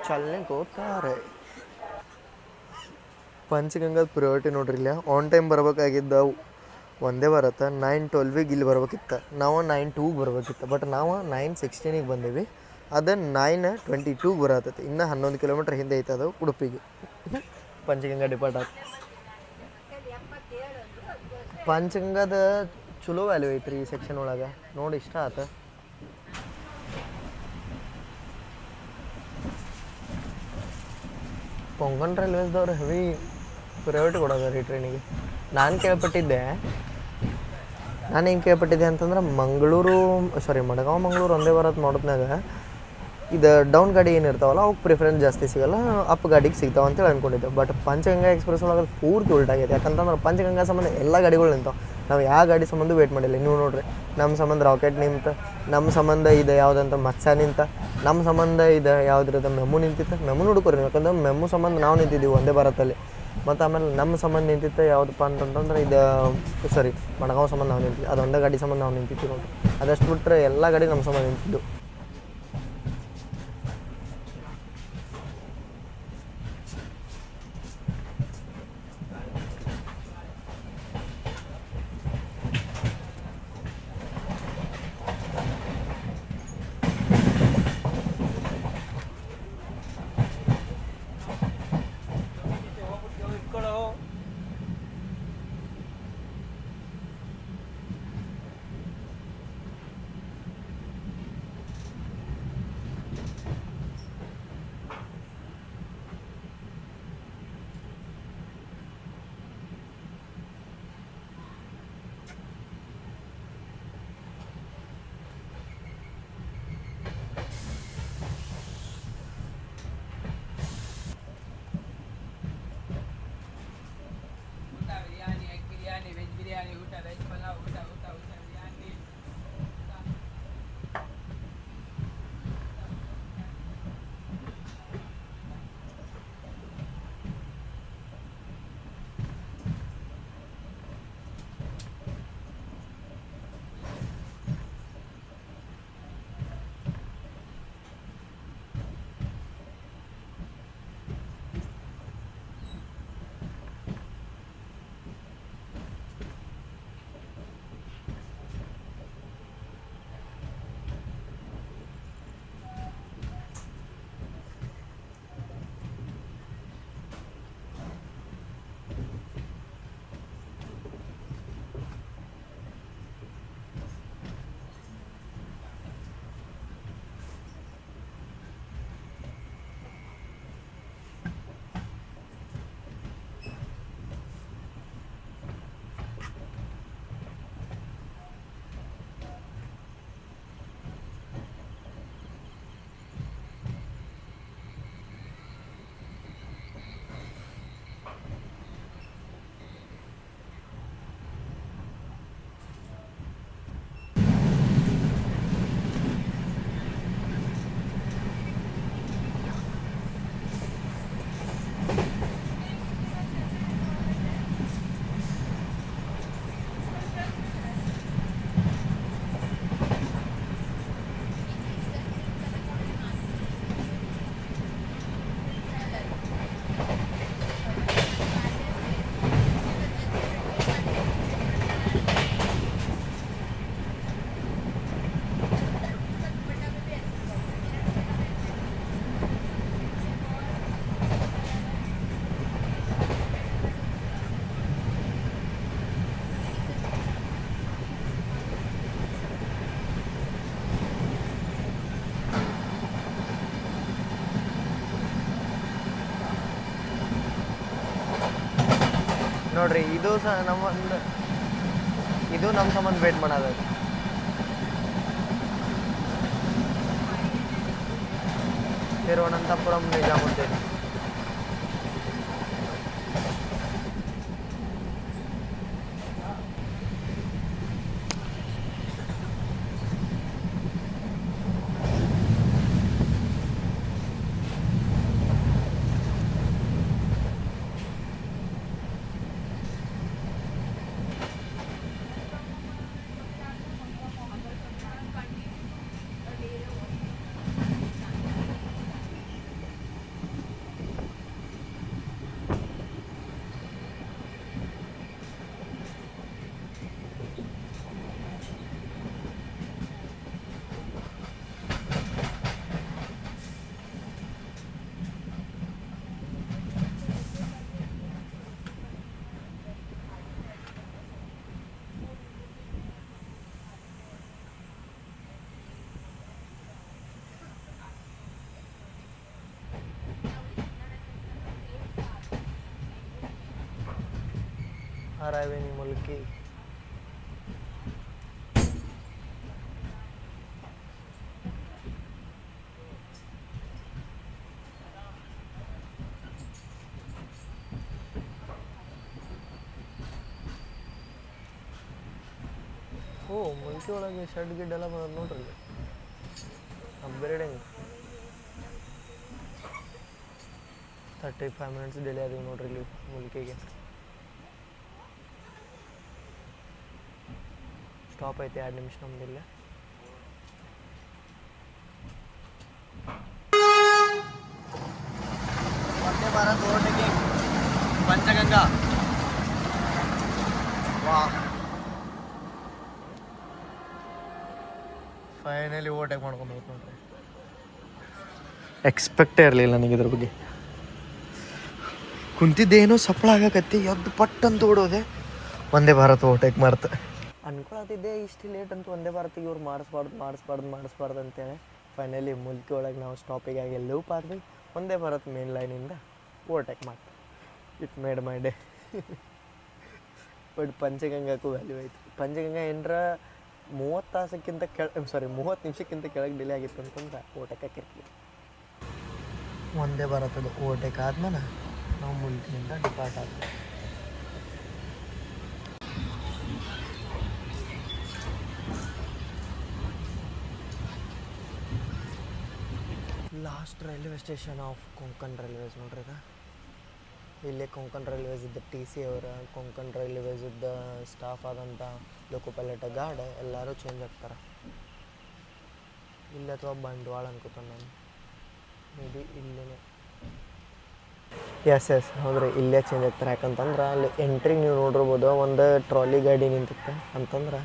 ಚಲನೆ ಹೋಗ್ತಾರೆ. ಪಂಚಗಂಗಾದ ಪ್ರಿಯಾರಿಟಿ ನೋಡ್ರಿ ಇಲ್ಲ. ಆನ್ ಟೈಮ್ ಬರ್ಬೇಕಾಗಿದ್ದ ವಂದೇ ಭಾರತ 9:12ಗೆ ಇಲ್ಲಿ ಬರ್ಬೇಕಿತ್ತು, ನಾವು 9:02ಗೆ ಬರ್ಬೇಕಿತ್ತು. ಬಟ್ ನಾವು 9:16ಗೆ ಬಂದೀವಿ. ಅದು 9:22ಗೆ ಬರತ್ತೈತಿ. ಇನ್ನೂ 11 ಕಿಲೋಮೀಟ್ರ್ ಹಿಂದೆ ಐತೆ ಅದು ಉಡುಪಿಗೆ. ಪಂಚಗಂಗಾ ಡಿಪಾರ್ಟ್ ಆಯ್ತು. ಪಂಚಗಂಗಾದ ಚಲೋ ವ್ಯಾಲ್ಯೂ ಐತ್ರಿ ಈ ಸೆಕ್ಷನ್ ಒಳಗೆ. ನೋಡಿ ಇಷ್ಟ ಆತ. ಕೊಂಕಣ್ ರೈಲ್ವೇಸ್ದವ್ರು ಹೆವಿ ಪ್ರೈವೇಟ್ ಕೊಡೋದು ರೀ ಟ್ರೈನಿಗೆ. ನಾನು ಏನು ಕೇಳ್ಪಟ್ಟಿದ್ದೆ ಅಂತಂದ್ರೆ ಮಡಗಾಂವ್ ಮಂಗಳೂರು ವಂದೇ ಭಾರತ್ ಮಾಡೋದ್ನಾಗ ಇದು ಡೌನ್ ಗಾಡಿ ಏನಿರ್ತಾವಲ್ಲ ಅವಕ್ಕೆ ಪ್ರಿಫರೆನ್ಸ್ ಜಾಸ್ತಿ ಸಿಗೋಲ್ಲ, ಅಪ್ ಗಾಡಿಗೆ ಸಿಗ್ತಾವೆ ಅಂತೇಳಿ ಅಂದ್ಕೊಂಡಿದ್ದೆ. ಬಟ್ ಪಂಚಗಂಗಾ ಎಕ್ಸ್ಪ್ರೆಸ್ ಒಳಗೆ ಪೂರ್ತಿ ಉಲ್ಟಾಗೈತೆ. ಯಾಕಂತಂದ್ರೆ ಪಂಚಗಂಗಾ ಸಂಬಂಧ ಎಲ್ಲ ಗಾಡಿಗಳು ನಿಂತಾವೆ. ನಾವು ಯಾವ ಗಾಡಿ ಸಂಬಂಧ ವೇಟ್ ಮಾಡಿಲ್ಲ. ನೀವು ನೋಡ್ರಿ, ನಮ್ಮ ಸಂಬಂಧ ರಾಕೆಟ್ ನಿಂತ, ನಮ್ಮ ಸಂಬಂಧ ಇದು ಯಾವುದಂತ ಮತ್ಸ್ಯ ನಿಂತ, ನಮ್ಮ ಸಂಬಂಧ ಇದು ಯಾವುದ್ರದ ಮೆಮು ನಿಂತಿತ್ತು. ಮೆಮು ಹುಡುಕೋರಿ, ಯಾಕಂದ್ರೆ ಮೆಮು ಸಂಬಂಧ ನಾವು ನಿಂತಿದ್ದೀವಿ ವಂದೇ ಭಾರತಲ್ಲಿ. ಮತ್ತು ಆಮೇಲೆ ನಮ್ಮ ಸಂಬಂಧ ನಿಂತಿತ್ತು ಯಾವುದಪ್ಪ ಅಂತಂತಂದ್ರೆ ಮಡಗಾಂವ್ ಸಂಬಂಧ ನಾವು ನಿಂತಿದ್ವಿ. ಅದೊಂದೇ ಗಾಡಿ ಸಂಬಂಧ ನಾವು ನಿಂತಿದ್ವಿ ನೋಡ್ರಿ. ಅದಷ್ಟು ಬಿಟ್ಟರೆ ಎಲ್ಲ ಗಾಡಿ ನಮ್ಮ ಸಂಬಂಧ ನಿಂತಿದ್ದು. ನೋಡ್ರಿ ಇದು ಸಹ ಇದು ನಮ್ಮ ಸಂಬಂಧ ವೇಟ್ ಮಾಡೋದು. ತಿರುವನಂತಪುರಂ ನಿಜಾಮುದ್ದೀನ್. arriving Mulki. ಓ ಮುಲ್ಕಿ ಒಳಗೆ ಶೆಡ್ ಗಿಡ್ ಎಲ್ಲ ಬರೋದು ನೋಡ್ರಿ. ಅಪ್ಗ್ರೇಡಿಂಗ್ 35 ಮಿನಿಟ್ಸ್ ಡಿಲೇ ಅದೀವಿ ನೋಡ್ರಿ ಇಲ್ಲಿ ಮುಲ್ಕಿಗೆ. ಸ್ಟಾಪ್ ಐತೆ 2 ನಿಮಿಷ ನಮ್ದಿಲ್ಲ. ವಂದೇ ಭಾರತ್ ಓವರ್ಟೇಕಿಂಗ್ ಪಂಚಗಂಗಾ. ವಾ ಫೈನಲಿ ಓವರ್ಟೇಕ್ ಮಾಡ್ಕೊಂಡು ನೋಡ್ರಿ. ಎಕ್ಸ್ಪೆಕ್ಟೇ ಇರಲಿಲ್ಲ ನನಗೆ ಇದ್ರ ಬಗ್ಗೆ. ಕುಂತಿದ್ದೇನೋ ಸಫಲ ಆಗಕತ್ತಿ, ಎದ್ದು ಪಟ್ ಅಂತ ಓಡೋದೆ, ವಂದೇ ಭಾರತ್ ಓವರ್ಟೇಕ್ ಮಾಡ್ತ ಅನ್ಕೊಳತಿದ್ದೆ. ಇಷ್ಟು ಲೇಟ್ ಅಂತೂ ವಂದೇ ಭಾರತಿಗೆ ಇವ್ರು ಮಾಡಿಸ್ಬಾರ್ದು ಅಂತೇಳಿ ಫೈನಲಿ ಮುಲ್ಕಿ ಒಳಗೆ ನಾವು ಸ್ಟಾಪಿಗೆ ಆಗಿ ಎಲ್ಲವೂ ಪಾದ್ವಿ. ವಂದೇ ಭಾರತ್ ಮೇನ್ ಲೈನಿಂದ ಓವರ್ಟೇಕ್ ಮಾಡ್ತು. It made my day. But ಪಂಚಗಂಗಾಕ್ಕೂ ವ್ಯಾಲ್ಯೂ ಆಯಿತು. ಪಂಚಗಂಗಾ ಏನರ 30 ನಿಮಿಷಕ್ಕಿಂತ ಕೆಳಗೆ ಡಿಲೇ ಆಗಿತ್ತು ಅಂತಂದ್ರೆ ಓವರ್ಟೇಕ್ ಹಾಕಿರ್ತೀವಿ. ವಂದೇ ಭಾರತದ ಓವರ್ಟೇಕ್ ಆದ್ಮೇಲೆ ನಾವು ಮುಲ್ಕಿನಿಂದ ಡಿಪಾರ್ಟ್ ಆದ್ವಿ. Last railway station of Konkan railways ನೋಡ್ರಿ. ಇಲ್ಲೇ ಕೊಂಕಣ್ ರೈಲ್ವೇಸ್ ಇದ್ದ TC ಅವರ, ಕೊಂಕಣ್ ರೈಲ್ವೇಸ್ ಇದ್ದ ಸ್ಟಾಫ್ ಆದಂಥ ಲೋಕೋ ಪೈಲಟ್ ಗಾರ್ಡ್ ಎಲ್ಲರೂ ಚೇಂಜ್ ಆಗ್ತಾರೆ. ಇಲ್ಲಿ ಅಥವಾ ಬಂಡವಾಳ ಅನ್ಕೋತಾನೆ ನಾನು, ಮೇ ಬಿ ಇಲ್ಲೇ. ಎಸ್ ಹೌದ್ರಿ, ಇಲ್ಲೇ ಚೇಂಜ್ ಆಗ್ತಾರೆ. ಯಾಕಂತಂದ್ರೆ ಅಲ್ಲಿ ಎಂಟ್ರಿಗೆ ನೀವು ನೋಡಿರ್ಬೋದು ಒಂದು ಟ್ರಾಲಿ ಗಾಡಿ ನಿಂತಿರುತ್ತೆ ಅಂತಂದ್ರೆ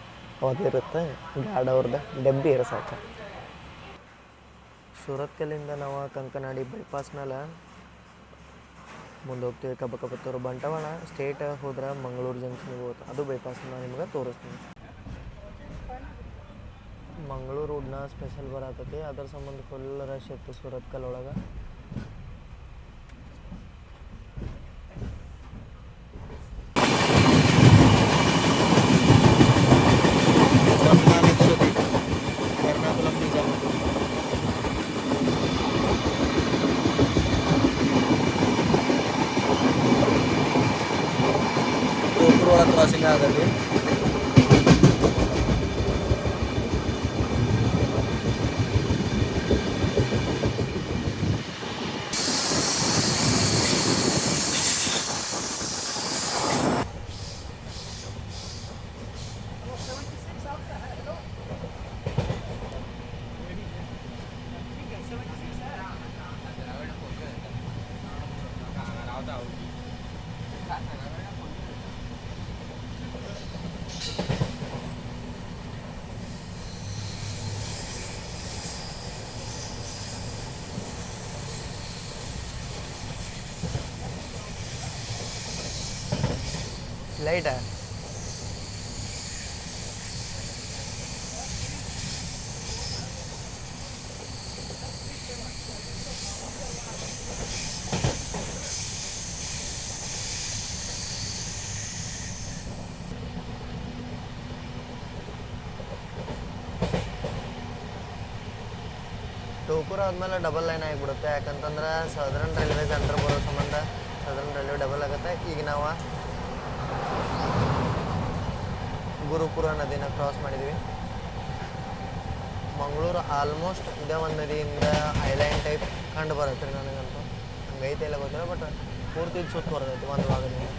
ಅದಿರುತ್ತೆ ಗಾರ್ಡ್ ಅವ್ರದ್ದು ಡಬ್ಬಿ ಇರಸಾಕ. ಸೂರತ್ಕಲ್ಲಿಂದ ನಾವು ಕಂಕನಾಡಿ ಬೈಪಾಸ್ ಮೇಲೆ ಮುಂದೆ ಹೋಗ್ತೀವಿ. ಕಬ್ಬಕಪ್ಪತ್ತೂರು ಬಂಟವಾಳ ಸ್ಟೇಟ್ ಹೋದ್ರೆ ಮಂಗಳೂರು ಜಂಕ್ಷನ್ಗೆ ಹೋಗುತ್ತೆ. ಅದು ಬೈಪಾಸ್ ನಾನು ನಿಮ್ಗೆ ತೋರಿಸ್ತೀನಿ. ಮಂಗಳೂರು ರೋಡ್ನ ಸ್ಪೆಷಲ್ ಬರತ್ತೈತಿ, ಅದ್ರ ಸಂಬಂಧ ಫುಲ್ ರಶ್ ಇತ್ತು ಸೂರತ್ಕಲ್ ಒಳಗೆ. ಕ್ರಾಸಿಂಗ್ ಆಗಲಿ. ಲೈಟಾ ಶಿವಪುರ ಆದಮೇಲೆ ಡಬಲ್ ಲೈನ್ ಆಗಿಬಿಡುತ್ತೆ. ಯಾಕಂತಂದ್ರೆ ಸದರ್ನ್ ರೈಲ್ವೇಸ್ ಅಂಡರ್ ಬರೋ ಸಂಬಂಧ ಸದರ್ನ್ ರೈಲ್ವೆ ಡಬಲ್ ಆಗುತ್ತೆ. ಈಗ ನಾವು ಗುರುಪುರ ನದಿನ ಕ್ರಾಸ್ ಮಾಡಿದ್ವಿ. ಮಂಗಳೂರು ಆಲ್ಮೋಸ್ಟ್ ಇದೇ ಒಂದು ನದಿಯಿಂದ ಐಲ್ಯಾಂಡ್ ಟೈಪ್ ಕಂಡು ಬರುತ್ತೆ ರೀ ನನಗಂತೂ. ಹಂಗೈತೆ ಎಲ್ಲ ಗೊತ್ತಿಲ್ಲ, ಬಟ್ ಪೂರ್ತಿ ಸುತ್ತ ಬರ್ತೈತಿ ಒಂದು ಭಾಗದಿಂದ.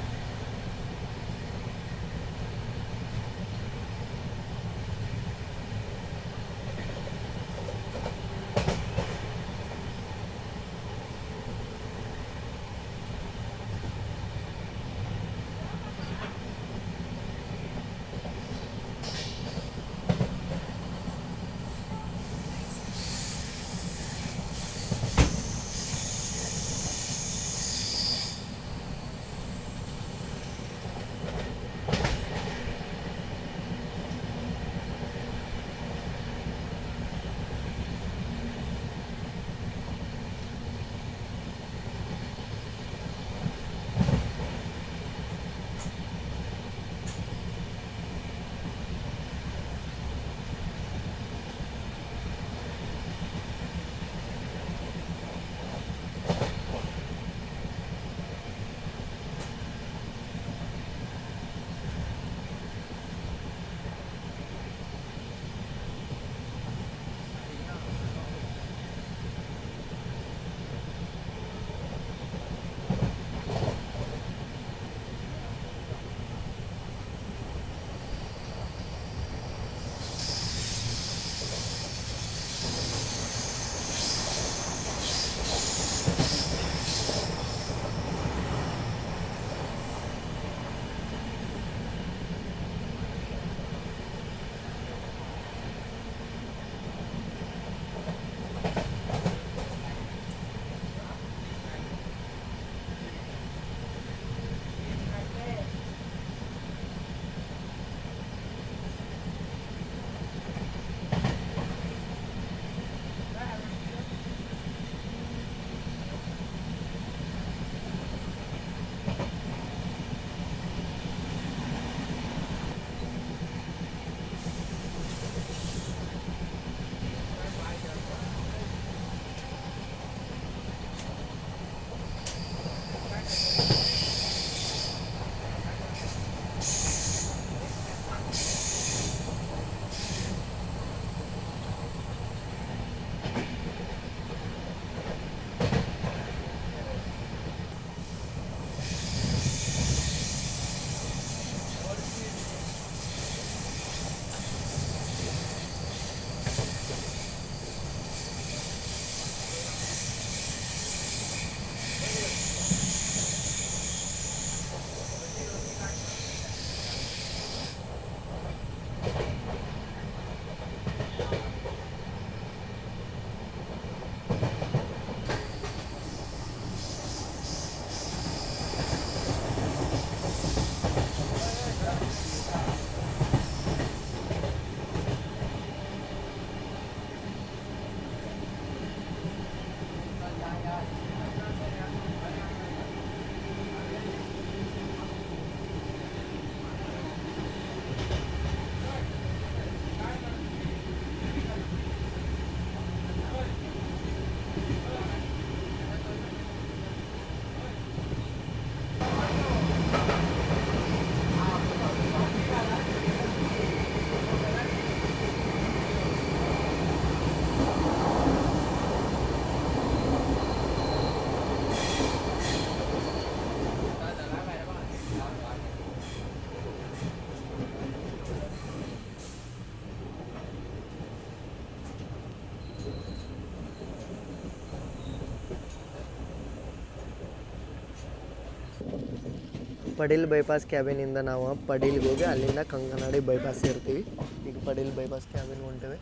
ಪಡೀಲ್ ಬೈಪಾಸ್ ಕ್ಯಾಬಿನಿಂದ ನಾವು ಪಡೀಲ್ಗೆ ಹೋಗಿ ಅಲ್ಲಿಂದ ಕಂಕನಾಡಿ ಬೈಪಾಸ್ ಸೇರ್ತೀವಿ. ಈಗ ಪಡೀಲ್ ಬೈಪಾಸ್ ಕ್ಯಾಬಿನ್ ಹೊಂಟೇವೆ.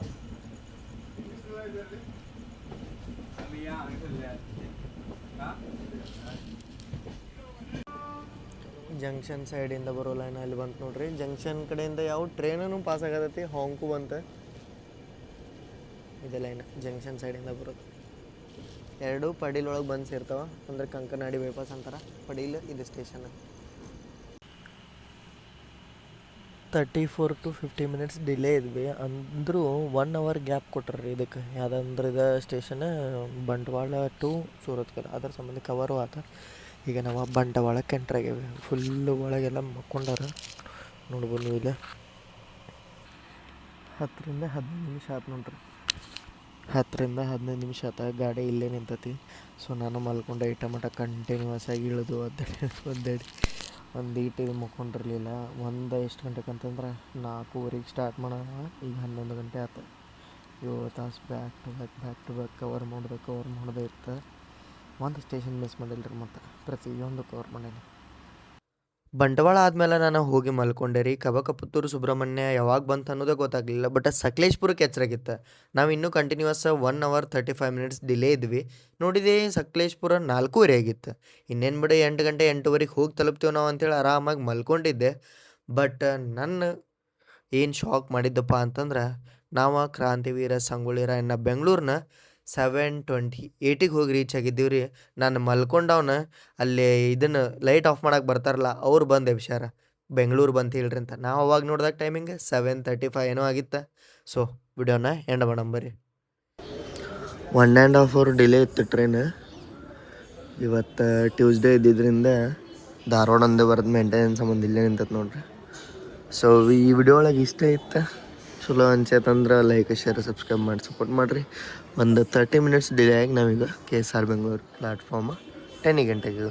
ಜಂಕ್ಷನ್ ಸೈಡಿಂದ ಬರೋ ಲೈನ್ ಅಲ್ಲಿ ಬಂತು ನೋಡ್ರಿ. ಜಂಕ್ಷನ್ ಕಡೆಯಿಂದ ಯಾವ ಟ್ರೈನೂ ಪಾಸ್ ಆಗತೈತಿ, ಹಾಂಕು ಬಂತು. ಇದೆ ಲೈನ್ ಜಂಕ್ಷನ್ ಸೈಡಿಂದ ಬರೋದು. ಎರಡು ಪಡೀಲ್ ಒಳಗೆ ಬಂದು ಸೇರ್ತಾವ, ಅಂದ್ರೆ ಕಂಕನಾಡಿ ಬೈಪಾಸ್ ಅಂತಾರೆ. ಪಡೀಲ್ ಇದು ಸ್ಟೇಷನ್. 34 to 50 ಮಿನಿಟ್ಸ್ ಡಿಲೇ ಇದ್ವಿ ಅಂದರೂ 1 ಅವರ್ ಗ್ಯಾಪ್ ಕೊಟ್ರಿ ಇದಕ್ಕೆ ಯಾವ್ದಂದ್ರೆ ಇದು ಸ್ಟೇಷನ್ ಬಂಟ್ವಾಳ ಟು ಸೂರತ್ಕಲ್ ಅದ್ರ ಸಂಬಂಧ ಕವರು ಆತ. ಈಗ ನಾವು ಬಂಟ್ವಾಳಕ್ಕೆ ಎಂಟ್ರ್ ಆಗೇವಿ. ಫುಲ್ಲು ಒಳಗೆಲ್ಲ ಮಕ್ಕೊಂಡಾರ ನೋಡ್ಬೋದು ನೀವು ಇಲ್ಲ. 10 ರಿಂದ 15 ನಿಮಿಷ ಆಯ್ತು ನೋಡ್ರಿ. 10 ರಿಂದ 15 ನಿಮಿಷ ಆತ ಗಾಡಿ ಇಲ್ಲೇ ನಿಂತತಿ. ಸೊ ನಾನು ಮಲ್ಕೊಂಡೆ ಇಟ್ಟ ಮಟ್ಟ ಕಂಟಿನ್ಯೂಸ್ ಆಗಿ ಇಳಿದು ಒದ್ದಾಡಿ ಒಂದು ಇದು ಮುಕ್ಕೊಂಡಿರಲಿಲ್ಲ. ಎಷ್ಟು ಗಂಟೆಗೆ ಅಂತಂದ್ರೆ 4:15 ಸ್ಟಾರ್ಟ್ ಮಾಡೋಣ. ಈಗ 11 ಗಂಟೆ ಆಯ್ತು. 7 ತಾಸು ಬ್ಯಾಕ್ ಟು ಬ್ಯಾಕ್ ಕವರ್ ಮಾಡೋದೇ ಇತ್ತು. ಒಂದು ಸ್ಟೇಷನ್ ಮಿಸ್ ಮಾಡಿಲ್ಲ ರೀ, ಮತ್ತು ಪ್ರತಿಯೊಂದು ಕವರ್ ಮಾಡೀನಿ. ಬಂಟ್ವಾಳ ಆದಮೇಲೆ ನಾನು ಹೋಗಿ ಮಲ್ಕೊಂಡೆ ರೀ. ಕಬಕಪುತ್ತೂರು ಸುಬ್ರಹ್ಮಣ್ಯ ಯಾವಾಗ ಬಂತು ಅನ್ನೋದೇ ಗೊತ್ತಾಗಲಿಲ್ಲ. ಬಟ್ ಸಕಲೇಶ್ಪುರಕ್ಕೆ ಎಚ್ಚರಾಗಿತ್ತು. ನಾವು ಇನ್ನೂ ಕಂಟಿನ್ಯೂಸ್ 1 hour 35 minutes ಡಿಲೇ ಇದ್ವಿ. ನೋಡಿದೆ ಸಕಲೇಶ್ಪುರ 4:15 ಆಗಿತ್ತು. ಇನ್ನೇನು ಬಿಡಿ 8 ಗಂಟೆ 8:15 ಹೋಗಿ ತಲುಪ್ತೀವಿ ನಾವು ಅಂತೇಳಿ ಆರಾಮಾಗಿ ಮಲ್ಕೊಂಡಿದ್ದೆ. ಬಟ್ ನನ್ನ ಏನು ಶಾಕ್ ಮಾಡಿದ್ದಪ್ಪ ಅಂತಂದ್ರೆ, ನಾವು ಕ್ರಾಂತಿವೀರ ಸಂಗೊಳ್ಳಿ ರಾಯಣ್ಣ ಬೆಂಗಳೂರಿನ 7:28ಗೆ ಹೋಗಿ ರೀಚ್ ಆಗಿದ್ದೀವಿ ರೀ. ನಾನು ಮಲ್ಕೊಂಡವನ ಅಲ್ಲಿ ಇದನ್ನು ಲೈಟ್ ಆಫ್ ಮಾಡಕ್ಕೆ ಬರ್ತಾರಲ್ಲ ಅವ್ರು ಬಂದು ಎಬ್ಸ್ಯಾರ, ಬೆಂಗಳೂರು ಬಂತು ಹೇಳ್ರಿ ಅಂತ. ನಾವು ಅವಾಗ ನೋಡಿದಾಗ ಟೈಮಿಂಗ್ 7:35 ಏನೋ ಆಗಿತ್ತು. ಸೊ ವಿಡಿಯೋನ ಎಂಡ್ ಮಾಡಂಬರಿ. 1.5 hour ಡಿಲೇ ಇತ್ತು ಟ್ರೈನ್. ಇವತ್ತು ಟ್ಯೂಸ್ಡೇ ಇದ್ದಿದ್ದರಿಂದ ಧಾರವಾಡ ಒಂದೇ ಬರೋದು ಮೇಂಟೆನೆನ್ಸ್ ಸಂಬಂಧ ಇಲ್ಲೇ ನಿಂತೈತೆ ನೋಡ್ರಿ. ಸೊ ಈ ವಿಡಿಯೋ ಒಳಗೆ ಇಷ್ಟ ಇತ್ತು, ಚಲೋ ಅನ್ಸೈತಂದ್ರೆ ಲೈಕ್ ಶೇರ್ ಸಬ್ಸ್ಕ್ರೈಬ್ ಮಾಡಿ ಸಪೋರ್ಟ್ ಮಾಡಿರಿ. ಒಂದು 30 minutes ಡಿಲೇ ಆಗಿ ನಾವೀಗ KSR ಬೆಂಗಳೂರು ಪ್ಲ್ಯಾಟ್ಫಾರ್ಮ್ 10 ಗಂಟೆಗೆ